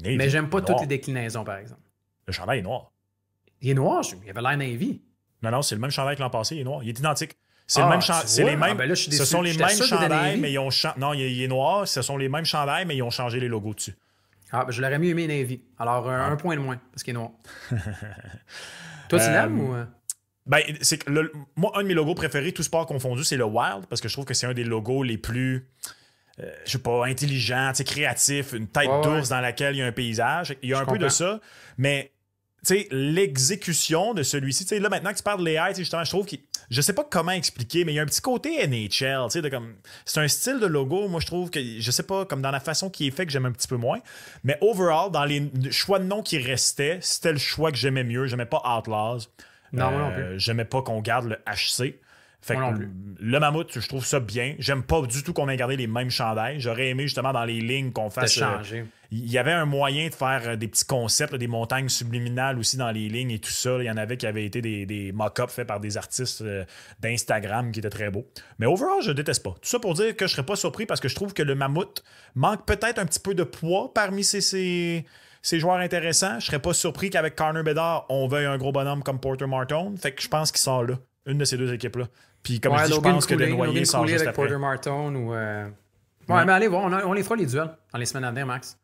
Navy, mais j'aime pas toutes les déclinaisons, par exemple. Le chandail est noir. Il est noir, il avait l'air Navy. Non, c'est le même chandail que l'an passé, il est noir. Il est identique. C'est le même chandail. C'est les mêmes. Ben ce sont les mêmes chandails, mais ils ont changé. Non, il est noir. Ce sont les mêmes chandails, mais ils ont changé les logos dessus. Ah, ben je l'aurais mieux aimé Navy. Alors, un point de moins, parce qu'il est noir. Toi, tu l'aimes ou... Ben, c'est que moi, un de mes logos préférés, tout sport confondu, c'est le Wild, parce que je trouve que c'est un des logos les plus, je sais pas, intelligents, créatifs, une tête d'ours dans laquelle il y a un paysage. Il y a un peu de ça, mais l'exécution de celui-ci, là, maintenant que tu parles de l'AI, justement, je trouve que je sais pas comment expliquer, mais il y a un petit côté NHL, c'est un style de logo, moi je trouve que, je sais pas, comme dans la façon qui est fait que j'aime un petit peu moins, mais overall, dans les choix de noms qui restaient, c'était le choix que j'aimais mieux, j'aimais pas Outlaws, non plus. J'aimais pas qu'on garde le HC. Fait que le Mammouth, je trouve ça bien. J'aime pas du tout qu'on ait gardé les mêmes chandails. J'aurais aimé justement dans les lignes qu'on fasse. Il y avait un moyen de faire des petits concepts, là, des montagnes subliminales aussi dans les lignes et tout ça. Il y en avait qui avaient été des mock-ups faits par des artistes d'Instagram qui étaient très beaux. Mais overall, je déteste pas. Tout ça pour dire que je serais pas surpris parce que je trouve que le Mammouth manque peut-être un petit peu de poids parmi ces joueurs intéressants. Je serais pas surpris qu'avec Connor Bedard, on veuille un gros bonhomme comme Porter Martone. Fait que je pense qu'il sort là. Une de ces deux équipes-là. Puis comme je dis, je pense que Desnoyers sort juste après. Porter Martone ou... Ouais, mais allez voir, on les fera les duels dans les semaines à venir, Max.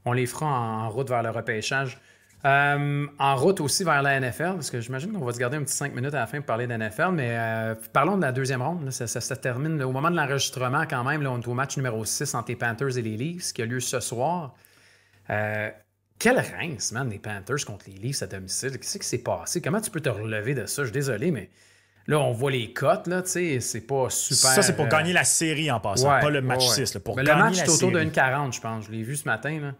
On les fera en route vers le repêchage. En route aussi vers la NFL, parce que j'imagine qu'on va se garder un petit 5 minutes à la fin pour parler de la NFL, mais parlons de la deuxième ronde. Là. Ça termine là, au moment de l'enregistrement quand même. Là, on est au match numéro 6 entre les Panthers et les Leafs, qui a lieu ce soir. Quelle rince, man, les Panthers contre les Leafs à domicile. Qu'est-ce qui s'est passé? Comment tu peux te relever de ça? Je suis désolé, mais là, on voit les cotes, là, tu sais, c'est pas super... Ça, c'est pour gagner la série en passant, pas le match 6. Là, pour mais gagner le match la est autour de série. 1,40, je pense. Je l'ai vu ce matin, là.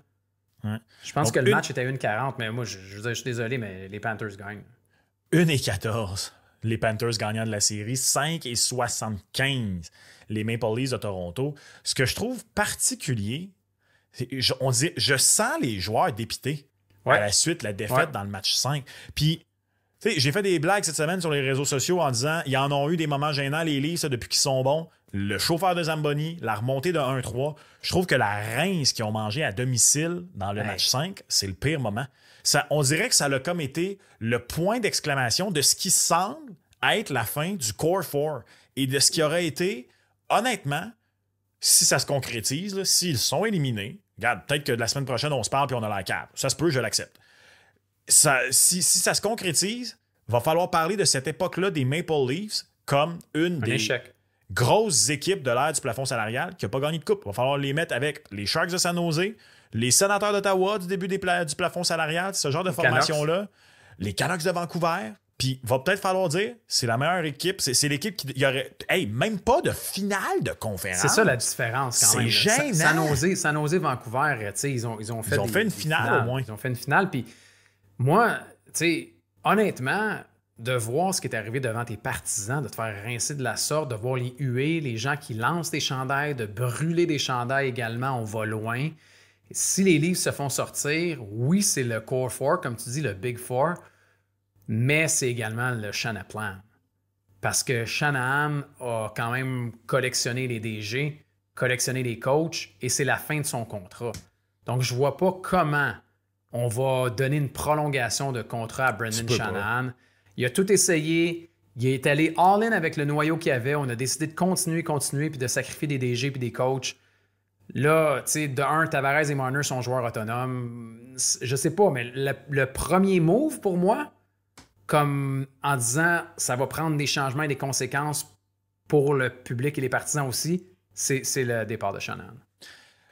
Ouais. Je pense Donc, que le match était à 1,40, mais moi, je suis désolé, mais les Panthers gagnent. 1,14. Les Panthers gagnant de la série. 5,75. Les Maple Leafs de Toronto. Ce que je trouve particulier, on dit, je sens les joueurs dépités à la suite de la défaite dans le match 5. Puis, tu sais, j'ai fait des blagues cette semaine sur les réseaux sociaux en disant ils en ont eu des moments gênants, les Leafs, depuis qu'ils sont bons. Le chauffeur de Zamboni, la remontée de 1-3. Je trouve que la rince qu'ils ont mangé à domicile dans le match 5, c'est le pire moment. Ça, on dirait que ça a comme été le point d'exclamation de ce qui semble être la fin du Core 4 et de ce qui aurait été, honnêtement, si ça se concrétise, s'ils sont éliminés, regarde, peut-être que la semaine prochaine, on se parle puis on a la cave. Ça se peut, je l'accepte. Si ça se concrétise, va falloir parler de cette époque-là des Maple Leafs comme une des grosses équipes de l'ère du plafond salarial qui n'a pas gagné de coupe. Il va falloir les mettre avec les Sharks de San Jose, les Sénateurs d'Ottawa du début du plafond salarial, ce genre de formation-là, les Canucks de Vancouver. Puis il va peut-être falloir dire, c'est la meilleure équipe, c'est l'équipe qui y aurait... Hey, même pas de finale de conférence. C'est ça la différence quand même. C'est gênant. San Jose, Vancouver, ils ont fait une finale au moins. Ils ont fait une finale, puis moi, tu sais, honnêtement, de voir ce qui est arrivé devant tes partisans, de te faire rincer de la sorte, de voir les huées, les gens qui lancent des chandails, de brûler des chandails également, on va loin. Si les Leafs se font sortir, oui, c'est le Core 4, comme tu dis, le Big Four, mais c'est également le Shanahan Plan. Parce que Shanahan a quand même collectionné les DG, collectionné les coachs, et c'est la fin de son contrat. Donc, je vois pas comment on va donner une prolongation de contrat à Brendan Shanahan. Il a tout essayé. Il est allé all-in avec le noyau qu'il y avait. On a décidé de continuer, puis de sacrifier des DG puis des coachs. Là, tu sais, de un, Tavares et Marner sont joueurs autonomes. Je sais pas, mais le premier move pour moi, comme en disant ça va prendre des changements et des conséquences pour le public et les partisans aussi, c'est le départ de Shanahan.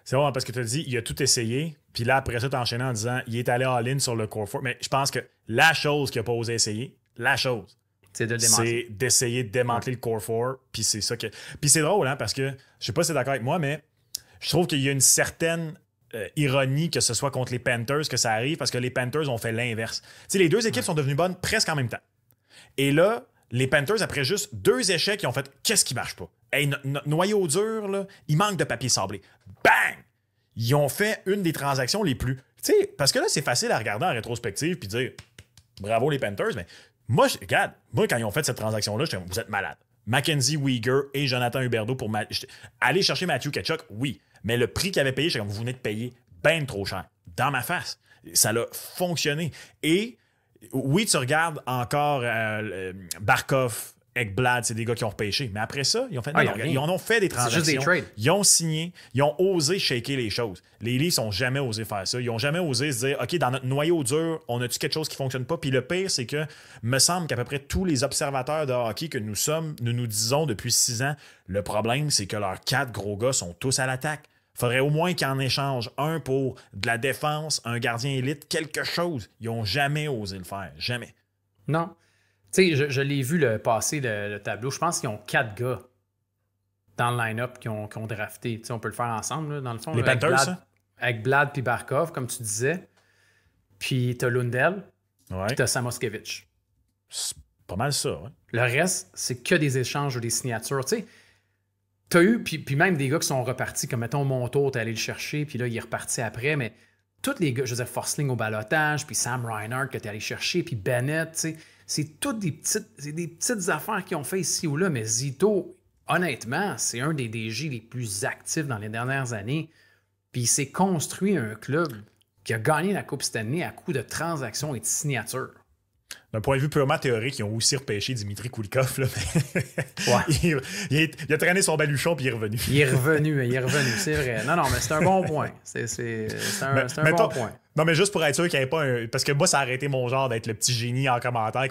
C'est vrai parce que tu as dit, il a tout essayé. Puis là, après ça, tu enchaîné en disant, il est allé all-in sur le Core 4. Mais je pense que la chose qu'il n'a pas osé essayer, c'est d'essayer de démanteler le Core 4. Puis c'est ça que... Puis c'est drôle, hein, parce que, je sais pas si tu es d'accord avec moi, mais je trouve qu'il y a une certaine ironie que ce soit contre les Panthers que ça arrive, parce que les Panthers ont fait l'inverse. Tu sais, les deux équipes sont devenues bonnes presque en même temps. Et là, les Panthers, après juste 2 échecs, ils ont fait « Qu'est-ce qui marche pas? » Hey, notre noyau dur, là, il manque de papier sablé. Bang! Ils ont fait une des transactions les plus... Tu sais, parce que là, c'est facile à regarder en rétrospective puis dire « Bravo les Panthers », mais moi, regarde, quand ils ont fait cette transaction-là, je dis « Vous êtes malade. » Mackenzie Weegar et Jonathan Huberdeau pour aller chercher Matthew Tkachuk, oui. Mais le prix qu'il avait payé, c'est comme vous venez de payer bien trop cher. Dans ma face. Ça a fonctionné. Et oui, tu regardes encore Barkov, Ekblad, c'est des gars qui ont repêché. Mais après ça, ils ont fait, ils en ont fait des transactions. C'est juste des trades. Ils ont signé. Ils ont osé shaker les choses. Les Leafs n'ont jamais osé faire ça. Ils n'ont jamais osé se dire, OK, dans notre noyau dur, on a-tu quelque chose qui ne fonctionne pas? Puis le pire, c'est que me semble qu'à peu près tous les observateurs de hockey que nous sommes, nous disons depuis 6 ans, le problème, c'est que leurs 4 gros gars sont tous à l'attaque. Il faudrait au moins qu'ils en échangent un pour de la défense, un gardien élite, quelque chose. Ils n'ont jamais osé le faire. Jamais. Non. Tu sais, je l'ai vu passer le tableau. Je pense qu'ils ont 4 gars dans le line-up qui ont drafté. Tu sais, on peut le faire ensemble, là, dans le fond. Les Panthers, ça? Avec Blad puis Barkov, comme tu disais. Puis t'as Lundell. Ouais. Puis t'as Samoskevich. C'est pas mal ça, ouais. Le reste, c'est que des échanges ou des signatures. Tu sais, t'as eu, puis même des gars qui sont repartis, comme mettons Montour, t'es allé le chercher, puis là, il est reparti après, mais tous les gars, je veux dire, Forsling au balotage, puis Sam Reinhart que t'es allé chercher, puis Bennett, tu sais, c'est toutes des petites affaires qu'ils ont fait ici ou là, mais Zito, honnêtement, c'est un des DG les plus actifs dans les dernières années, puis il s'est construit un club qui a gagné la Coupe Stanley à coup de transactions et de signatures. D'un point de vue purement théorique, ils ont aussi repêché Dimitri Kulikov. Là, mais Ouais. il a traîné son baluchon puis il est revenu. Il est revenu, c'est vrai. Non, mais c'est un bon point. C'est un bon point. Non, mais juste pour être sûr qu'il n'y ait pas un. Parce que moi, ça a arrêté mon genre d'être le petit génie en commentaire.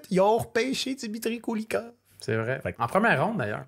Ils ont repêché Dimitri Kulikov. C'est vrai. En première ronde, d'ailleurs.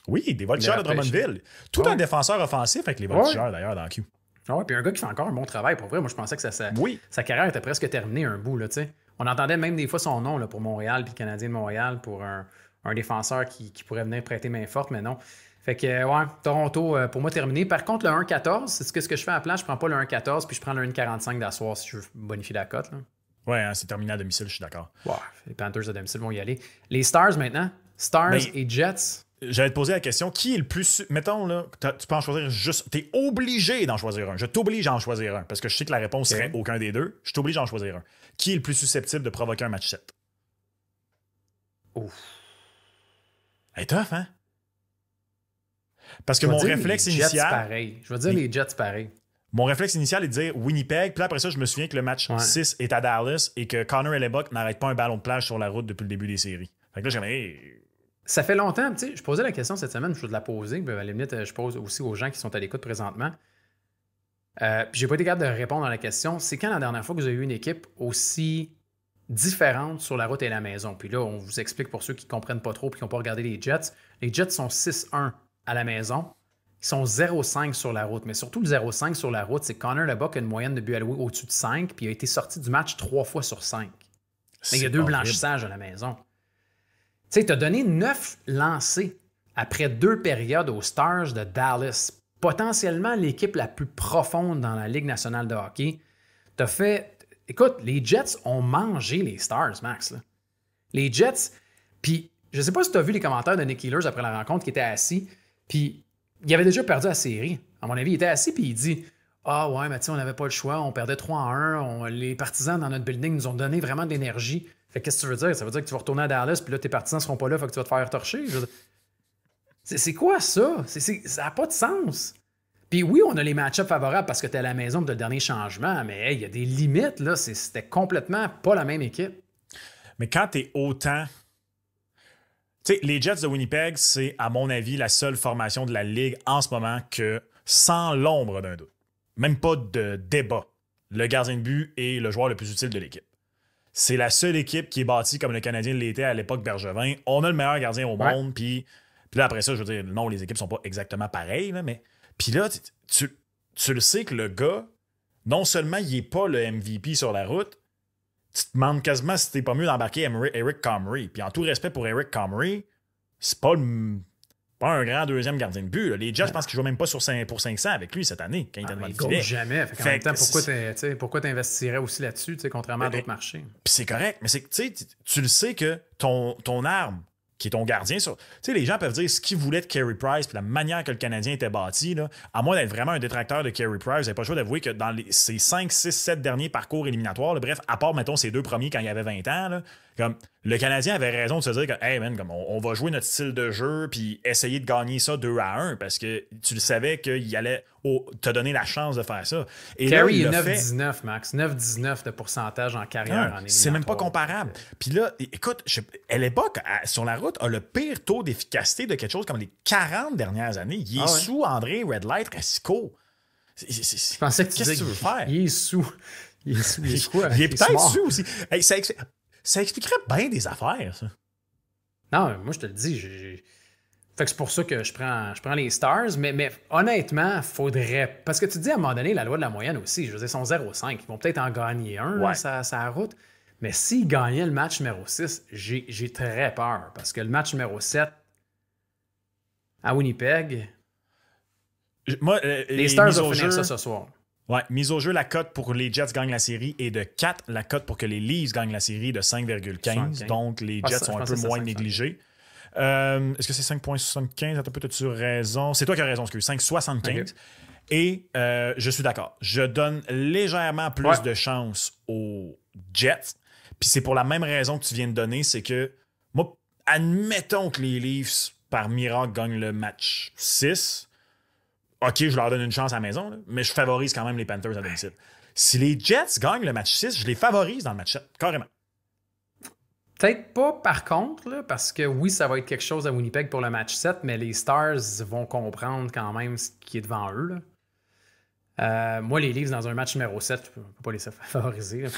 Oui, des voltigeurs de Drummondville. Tout un défenseur offensif avec les voltigeurs, d'ailleurs, dans le Q. Ah ouais, puis un gars qui fait encore un bon travail. Pour vrai, moi, je pensais que sa carrière était presque terminée un bout, là, tu sais. On entendait même des fois son nom là, pour Montréal, puis le Canadien de Montréal, pour un défenseur qui pourrait venir prêter main forte, mais non. Fait que, ouais, Toronto, pour moi, terminé. Par contre, le 1-14, c'est ce que je fais à la place. Je prends pas le 1-14, puis je prends le 1-45 d'asseoir si je veux bonifier la cote. Là. Ouais, hein, c'est terminé à domicile, je suis d'accord. Ouais, les Panthers à domicile vont y aller. Les Stars maintenant, Stars et Jets. J'allais te poser la question, qui est le plus... Mettons, là, tu peux en choisir juste... T'es obligé d'en choisir un. Je t'oblige à en choisir un, parce que je sais que la réponse serait aucun des deux. Je t'oblige à en choisir un. Qui est le plus susceptible de provoquer un match 7? Ouf. Elle est tough, hein? Parce que mon réflexe initial... Pareil. Je vais dire les Jets pareil. Mon réflexe initial est de dire Winnipeg, puis là, après ça, je me souviens que le match 6 est à Dallas et que Connor Hellebuyck n'arrête pas un ballon de plage sur la route depuis le début des séries. Fait que là, j'ai dit... Ça fait longtemps, tu sais, je posais la question cette semaine, je vais te la poser, puis à la limite, je pose aussi aux gens qui sont à l'écoute présentement. Puis j'ai pas été capable de répondre à la question. C'est quand la dernière fois que vous avez eu une équipe aussi différente sur la route et la maison? Puis là, on vous explique pour ceux qui comprennent pas trop et qui n'ont pas regardé les Jets. Les Jets sont 6-1 à la maison. Ils sont 0-5 sur la route. Mais surtout, le 0-5 sur la route, c'est que Connor Hellebuyck a une moyenne de buts alloués au-dessus de 5, puis il a été sorti du match 3 fois sur 5. Mais il y a 2 blanchissages à la maison. Tu sais, tu as donné 9 lancés après 2 périodes aux Stars de Dallas. Potentiellement l'équipe la plus profonde dans la Ligue nationale de hockey. Tu as fait... Écoute, les Jets ont mangé les Stars, Max. Là. Les Jets... Puis, je sais pas si tu as vu les commentaires de Nick Ehlers après la rencontre qui était assis. Puis, il avait déjà perdu la série. À mon avis, il était assis puis il dit « Ah ouais, mais tu sais, on n'avait pas le choix. On perdait 3-1. Les partisans dans notre building nous ont donné vraiment de l'énergie. » Fait qu'est-ce que tu veux dire? Ça veut dire que tu vas retourner à Dallas, puis là, tes partisans seront pas là, fait que tu vas te faire torcher. C'est quoi ça? Ça n'a pas de sens. Puis oui, on a les match-ups favorables parce que tu es à la maison de le dernier changement, mais il y a des limites, là. C'était complètement pas la même équipe. Mais quand tu es autant... Tu sais, les Jets de Winnipeg, c'est, à mon avis, la seule formation de la Ligue en ce moment que, sans l'ombre d'un doute, même pas de débat, le gardien de but est le joueur le plus utile de l'équipe. C'est la seule équipe qui est bâtie comme le Canadien l'était à l'époque Bergevin. On a le meilleur gardien au monde, puis là, après ça, je veux dire, non, les équipes sont pas exactement pareilles, là, mais... Puis là, tu le sais que le gars, non seulement il est pas le MVP sur la route, tu te demandes quasiment si t'es pas mieux d'embarquer Eric Comrie. Puis en tout respect pour Eric Comrie, c'est pas un grand deuxième gardien de but. Là. Les Jets, je pense qu'ils jouent même pas pour 500 avec lui cette année, quand il était devant le filet. Jamais. En même temps, pourquoi t'investirais aussi là-dessus, contrairement à d'autres marchés? Puis c'est correct, mais tu le sais que ton arme, qui est ton gardien, les gens peuvent dire ce qu'ils voulaient de Carey Price puis la manière que le Canadien était bâti, là, à moins d'être vraiment un détracteur de Carey Price, vous n'avez pas le choix d'avouer que dans ces 5, 6, 7 derniers parcours éliminatoires, là, bref, à part, mettons, ces 2 premiers quand il avait 20 ans, là, comme le Canadien avait raison de se dire que hey man, comme on va jouer notre style de jeu puis essayer de gagner ça 2-1 parce que tu le savais qu'il allait te donner la chance de faire ça. Et Carey est 9-19, Max. 9-19 de pourcentage en carrière en éliminatoire. C'est même pas comparable. Puis là, écoute, à l'époque, sur la route, a le pire taux d'efficacité de quelque chose comme les 40 dernières années. Il est sous André Red Light Racicot. Je pensais que qu'est-ce que tu veux faire? Il est sous. Il est sous. Il est quoi? Il est peut-être sous aussi. Hey, ça expliquerait bien des affaires, ça. Non, moi, je te le dis. Fait que c'est pour ça que je prends les Stars. Mais honnêtement, faudrait... Parce que tu te dis, à un moment donné, la loi de la moyenne aussi. Je veux dire, ils sont 0-5. Ils vont peut-être en gagner un, ça route. Mais s'ils gagnaient le match numéro 6, j'ai très peur. Parce que le match numéro 7, à Winnipeg... les Stars vont finir ça ce soir. Ouais, mise au jeu, la cote pour les Jets gagnent la série est de 4. La cote pour que les Leafs gagnent la série est de 5,15. Donc, les Jets sont un peu moins négligés. Est-ce que c'est 5,75? Attends, peut-être tu as raison. C'est toi qui as raison, excuse. 5,75. Okay. Et je suis d'accord. Je donne légèrement plus de chance aux Jets. Puis c'est pour la même raison que tu viens de donner, c'est que, moi, admettons que les Leafs, par miracle, gagnent le match 6. OK, je leur donne une chance à la maison, là, mais je favorise quand même les Panthers à domicile. Si les Jets gagnent le match 6, je les favorise dans le match 7, carrément. Peut-être pas, par contre, là, parce que oui, ça va être quelque chose à Winnipeg pour le match 7, mais les Stars vont comprendre quand même ce qui est devant eux. Là. Moi, les Leafs, dans un match numéro 7, je ne peux pas les favoriser. Là,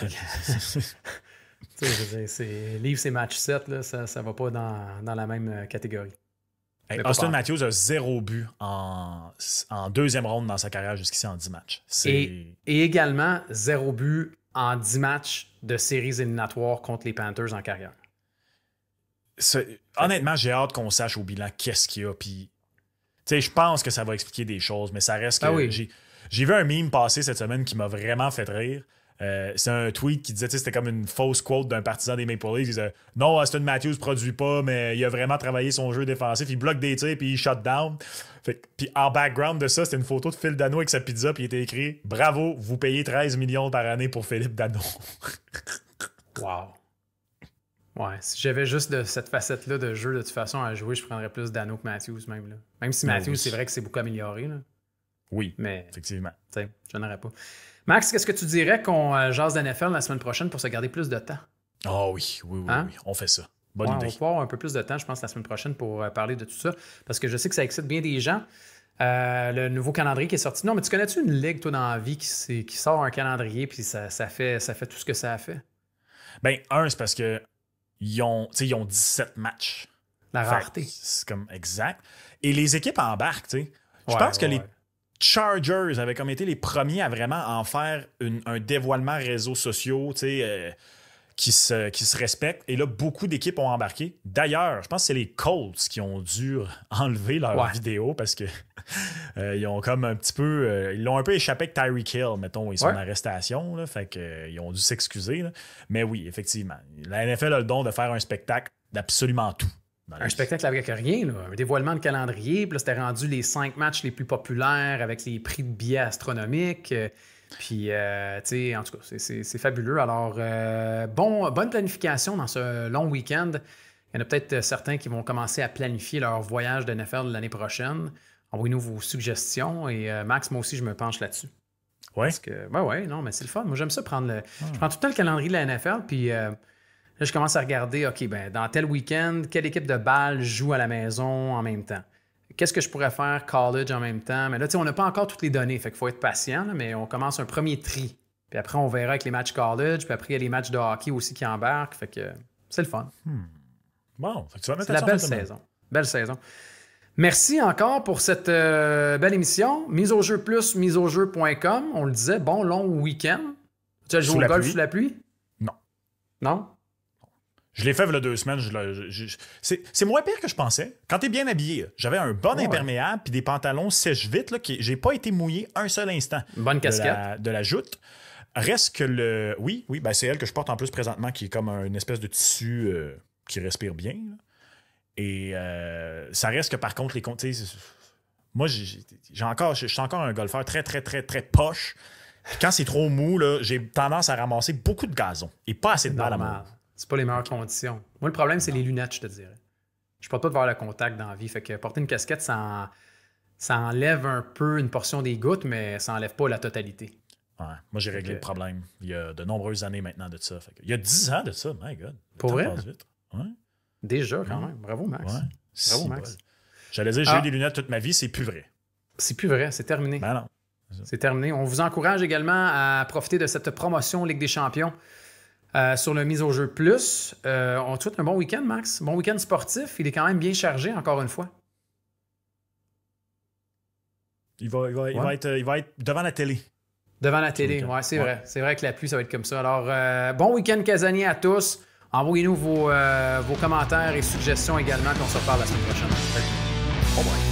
c'est Leafs et match 7, là, ça ne va pas dans la même catégorie. Hey, Austin Matthews a 0 but en deuxième ronde dans sa carrière jusqu'ici en 10 matchs. Et également 0 but en 10 matchs de séries éliminatoires contre les Panthers en carrière. Honnêtement, j'ai hâte qu'on sache au bilan qu'est-ce qu'il y a. Puis, je pense que ça va expliquer des choses, mais ça reste que... oui. J'ai vu un meme passer cette semaine qui m'a vraiment fait rire. C'est un tweet qui disait, c'était comme une fausse quote d'un partisan des Maple Leafs. Il disait « Non, Austin Matthews produit pas, mais il a vraiment travaillé son jeu défensif. Il bloque des tirs, puis il shut down. » Puis en background de ça, c'était une photo de Phil Danault avec sa pizza, puis il était écrit « Bravo, vous payez 13 millions par année pour Philippe Danault. » Wow. Ouais, si j'avais juste de cette facette-là de jeu de toute façon à jouer, je prendrais plus Danault que Matthews même. Là. Même si Matthews, c'est vrai que c'est beaucoup amélioré. Là. Oui, mais effectivement. Je n'aurais pas. Max, qu'est-ce que tu dirais qu'on jase d'NFL la semaine prochaine pour se garder plus de temps? Ah oui, on fait ça. Bonne idée. On va avoir un peu plus de temps, je pense, la semaine prochaine pour parler de tout ça, parce que je sais que ça excite bien des gens. Le nouveau calendrier qui est sorti. Non, mais tu connais-tu une ligue, toi, dans la vie, qui sort un calendrier, puis ça fait tout ce que ça a fait? Ben, c'est parce que ils ont 17 matchs. La rareté. C'est comme exact. Et les équipes embarquent, tu sais. Je pense que les Chargers avaient comme été les premiers à vraiment en faire un dévoilement réseaux sociaux, tu sais, qui se respectent. Et là, beaucoup d'équipes ont embarqué. D'ailleurs, je pense que c'est les Colts qui ont dû enlever leur vidéo parce que ils ont comme un petit peu... ils l'ont un peu échappé avec Tyreek Hill, mettons, et son arrestation. Là, fait qu'ils ont dû s'excuser. Là. Mais oui, effectivement, la NFL a le don de faire un spectacle d'absolument tout. Un spectacle avec rien, là. Un dévoilement de calendrier. Puis là, c'était rendu les 5 matchs les plus populaires avec les prix de billets astronomiques. Puis, tu sais, en tout cas, c'est fabuleux. Alors, bonne planification dans ce long week-end. Il y en a peut-être certains qui vont commencer à planifier leur voyage de NFL l'année prochaine. Envoyez-nous vos suggestions. Et Max, moi aussi, je me penche là-dessus. Oui? Parce que, non, mais c'est le fun. Moi, j'aime ça prendre Je prends tout le temps le calendrier de la NFL, puis... là, je commence à regarder, OK, ben dans tel week-end, quelle équipe de balle joue à la maison en même temps? Qu'est-ce que je pourrais faire college en même temps? Mais là, tu sais, on n'a pas encore toutes les données, fait qu'il faut être patient, là, mais on commence un premier tri. Puis après, on verra avec les matchs college, puis après, il y a les matchs de hockey aussi qui embarquent, fait que c'est le fun. Bon, fait que tu vas mettre c'est la belle saison. Belle saison. Merci encore pour cette belle émission. Mise au jeu plus, miseaujeu.com. On le disait, bon long week-end. Tu as joué au golf sous la pluie? Non. Non? Je l'ai fait il y a 2 semaines. C'est moins pire que je pensais. Quand t'es bien habillé, j'avais un bon imperméable puis des pantalons sèche vite. Là, j'ai pas été mouillé un seul instant. Une bonne casquette. De la joute. Reste que le... Oui, ben c'est elle que je porte en plus présentement qui est comme une espèce de tissu qui respire bien. Là. Et ça reste que par contre, moi, je suis encore un golfeur très, très, très, très poche. Puis quand c'est trop mou, là, j'ai tendance à ramasser beaucoup de gazon et pas assez de balles à moi. C'est pas les meilleures conditions. Moi, le problème, c'est les lunettes, je te dirais. Je porte pas de voir le contact dans la vie. Fait que porter une casquette, ça enlève un peu une portion des gouttes, mais ça enlève pas la totalité. Ouais, moi, j'ai réglé le problème il y a de nombreuses années maintenant de ça. Il y a 10 ans de ça, my God. Pour vrai? Passe vite. Ouais. Déjà, quand même. Bravo, Max. Ouais. Bravo, Max. J'allais dire, j'ai eu des lunettes toute ma vie, c'est plus vrai. C'est plus vrai, c'est terminé. Ben non. C'est terminé. On vous encourage également à profiter de cette promotion Ligue des champions sur le Mise au jeu plus. On te souhaite un bon week-end, Max. Bon week-end sportif. Il est quand même bien chargé, encore une fois. Il va être devant la télé. Devant la télé, oui, c'est vrai. C'est vrai que la pluie, ça va être comme ça. Alors, bon week-end casanier à tous. Envoyez-nous vos commentaires et suggestions également, qu'on se reparle la semaine prochaine. Au revoir.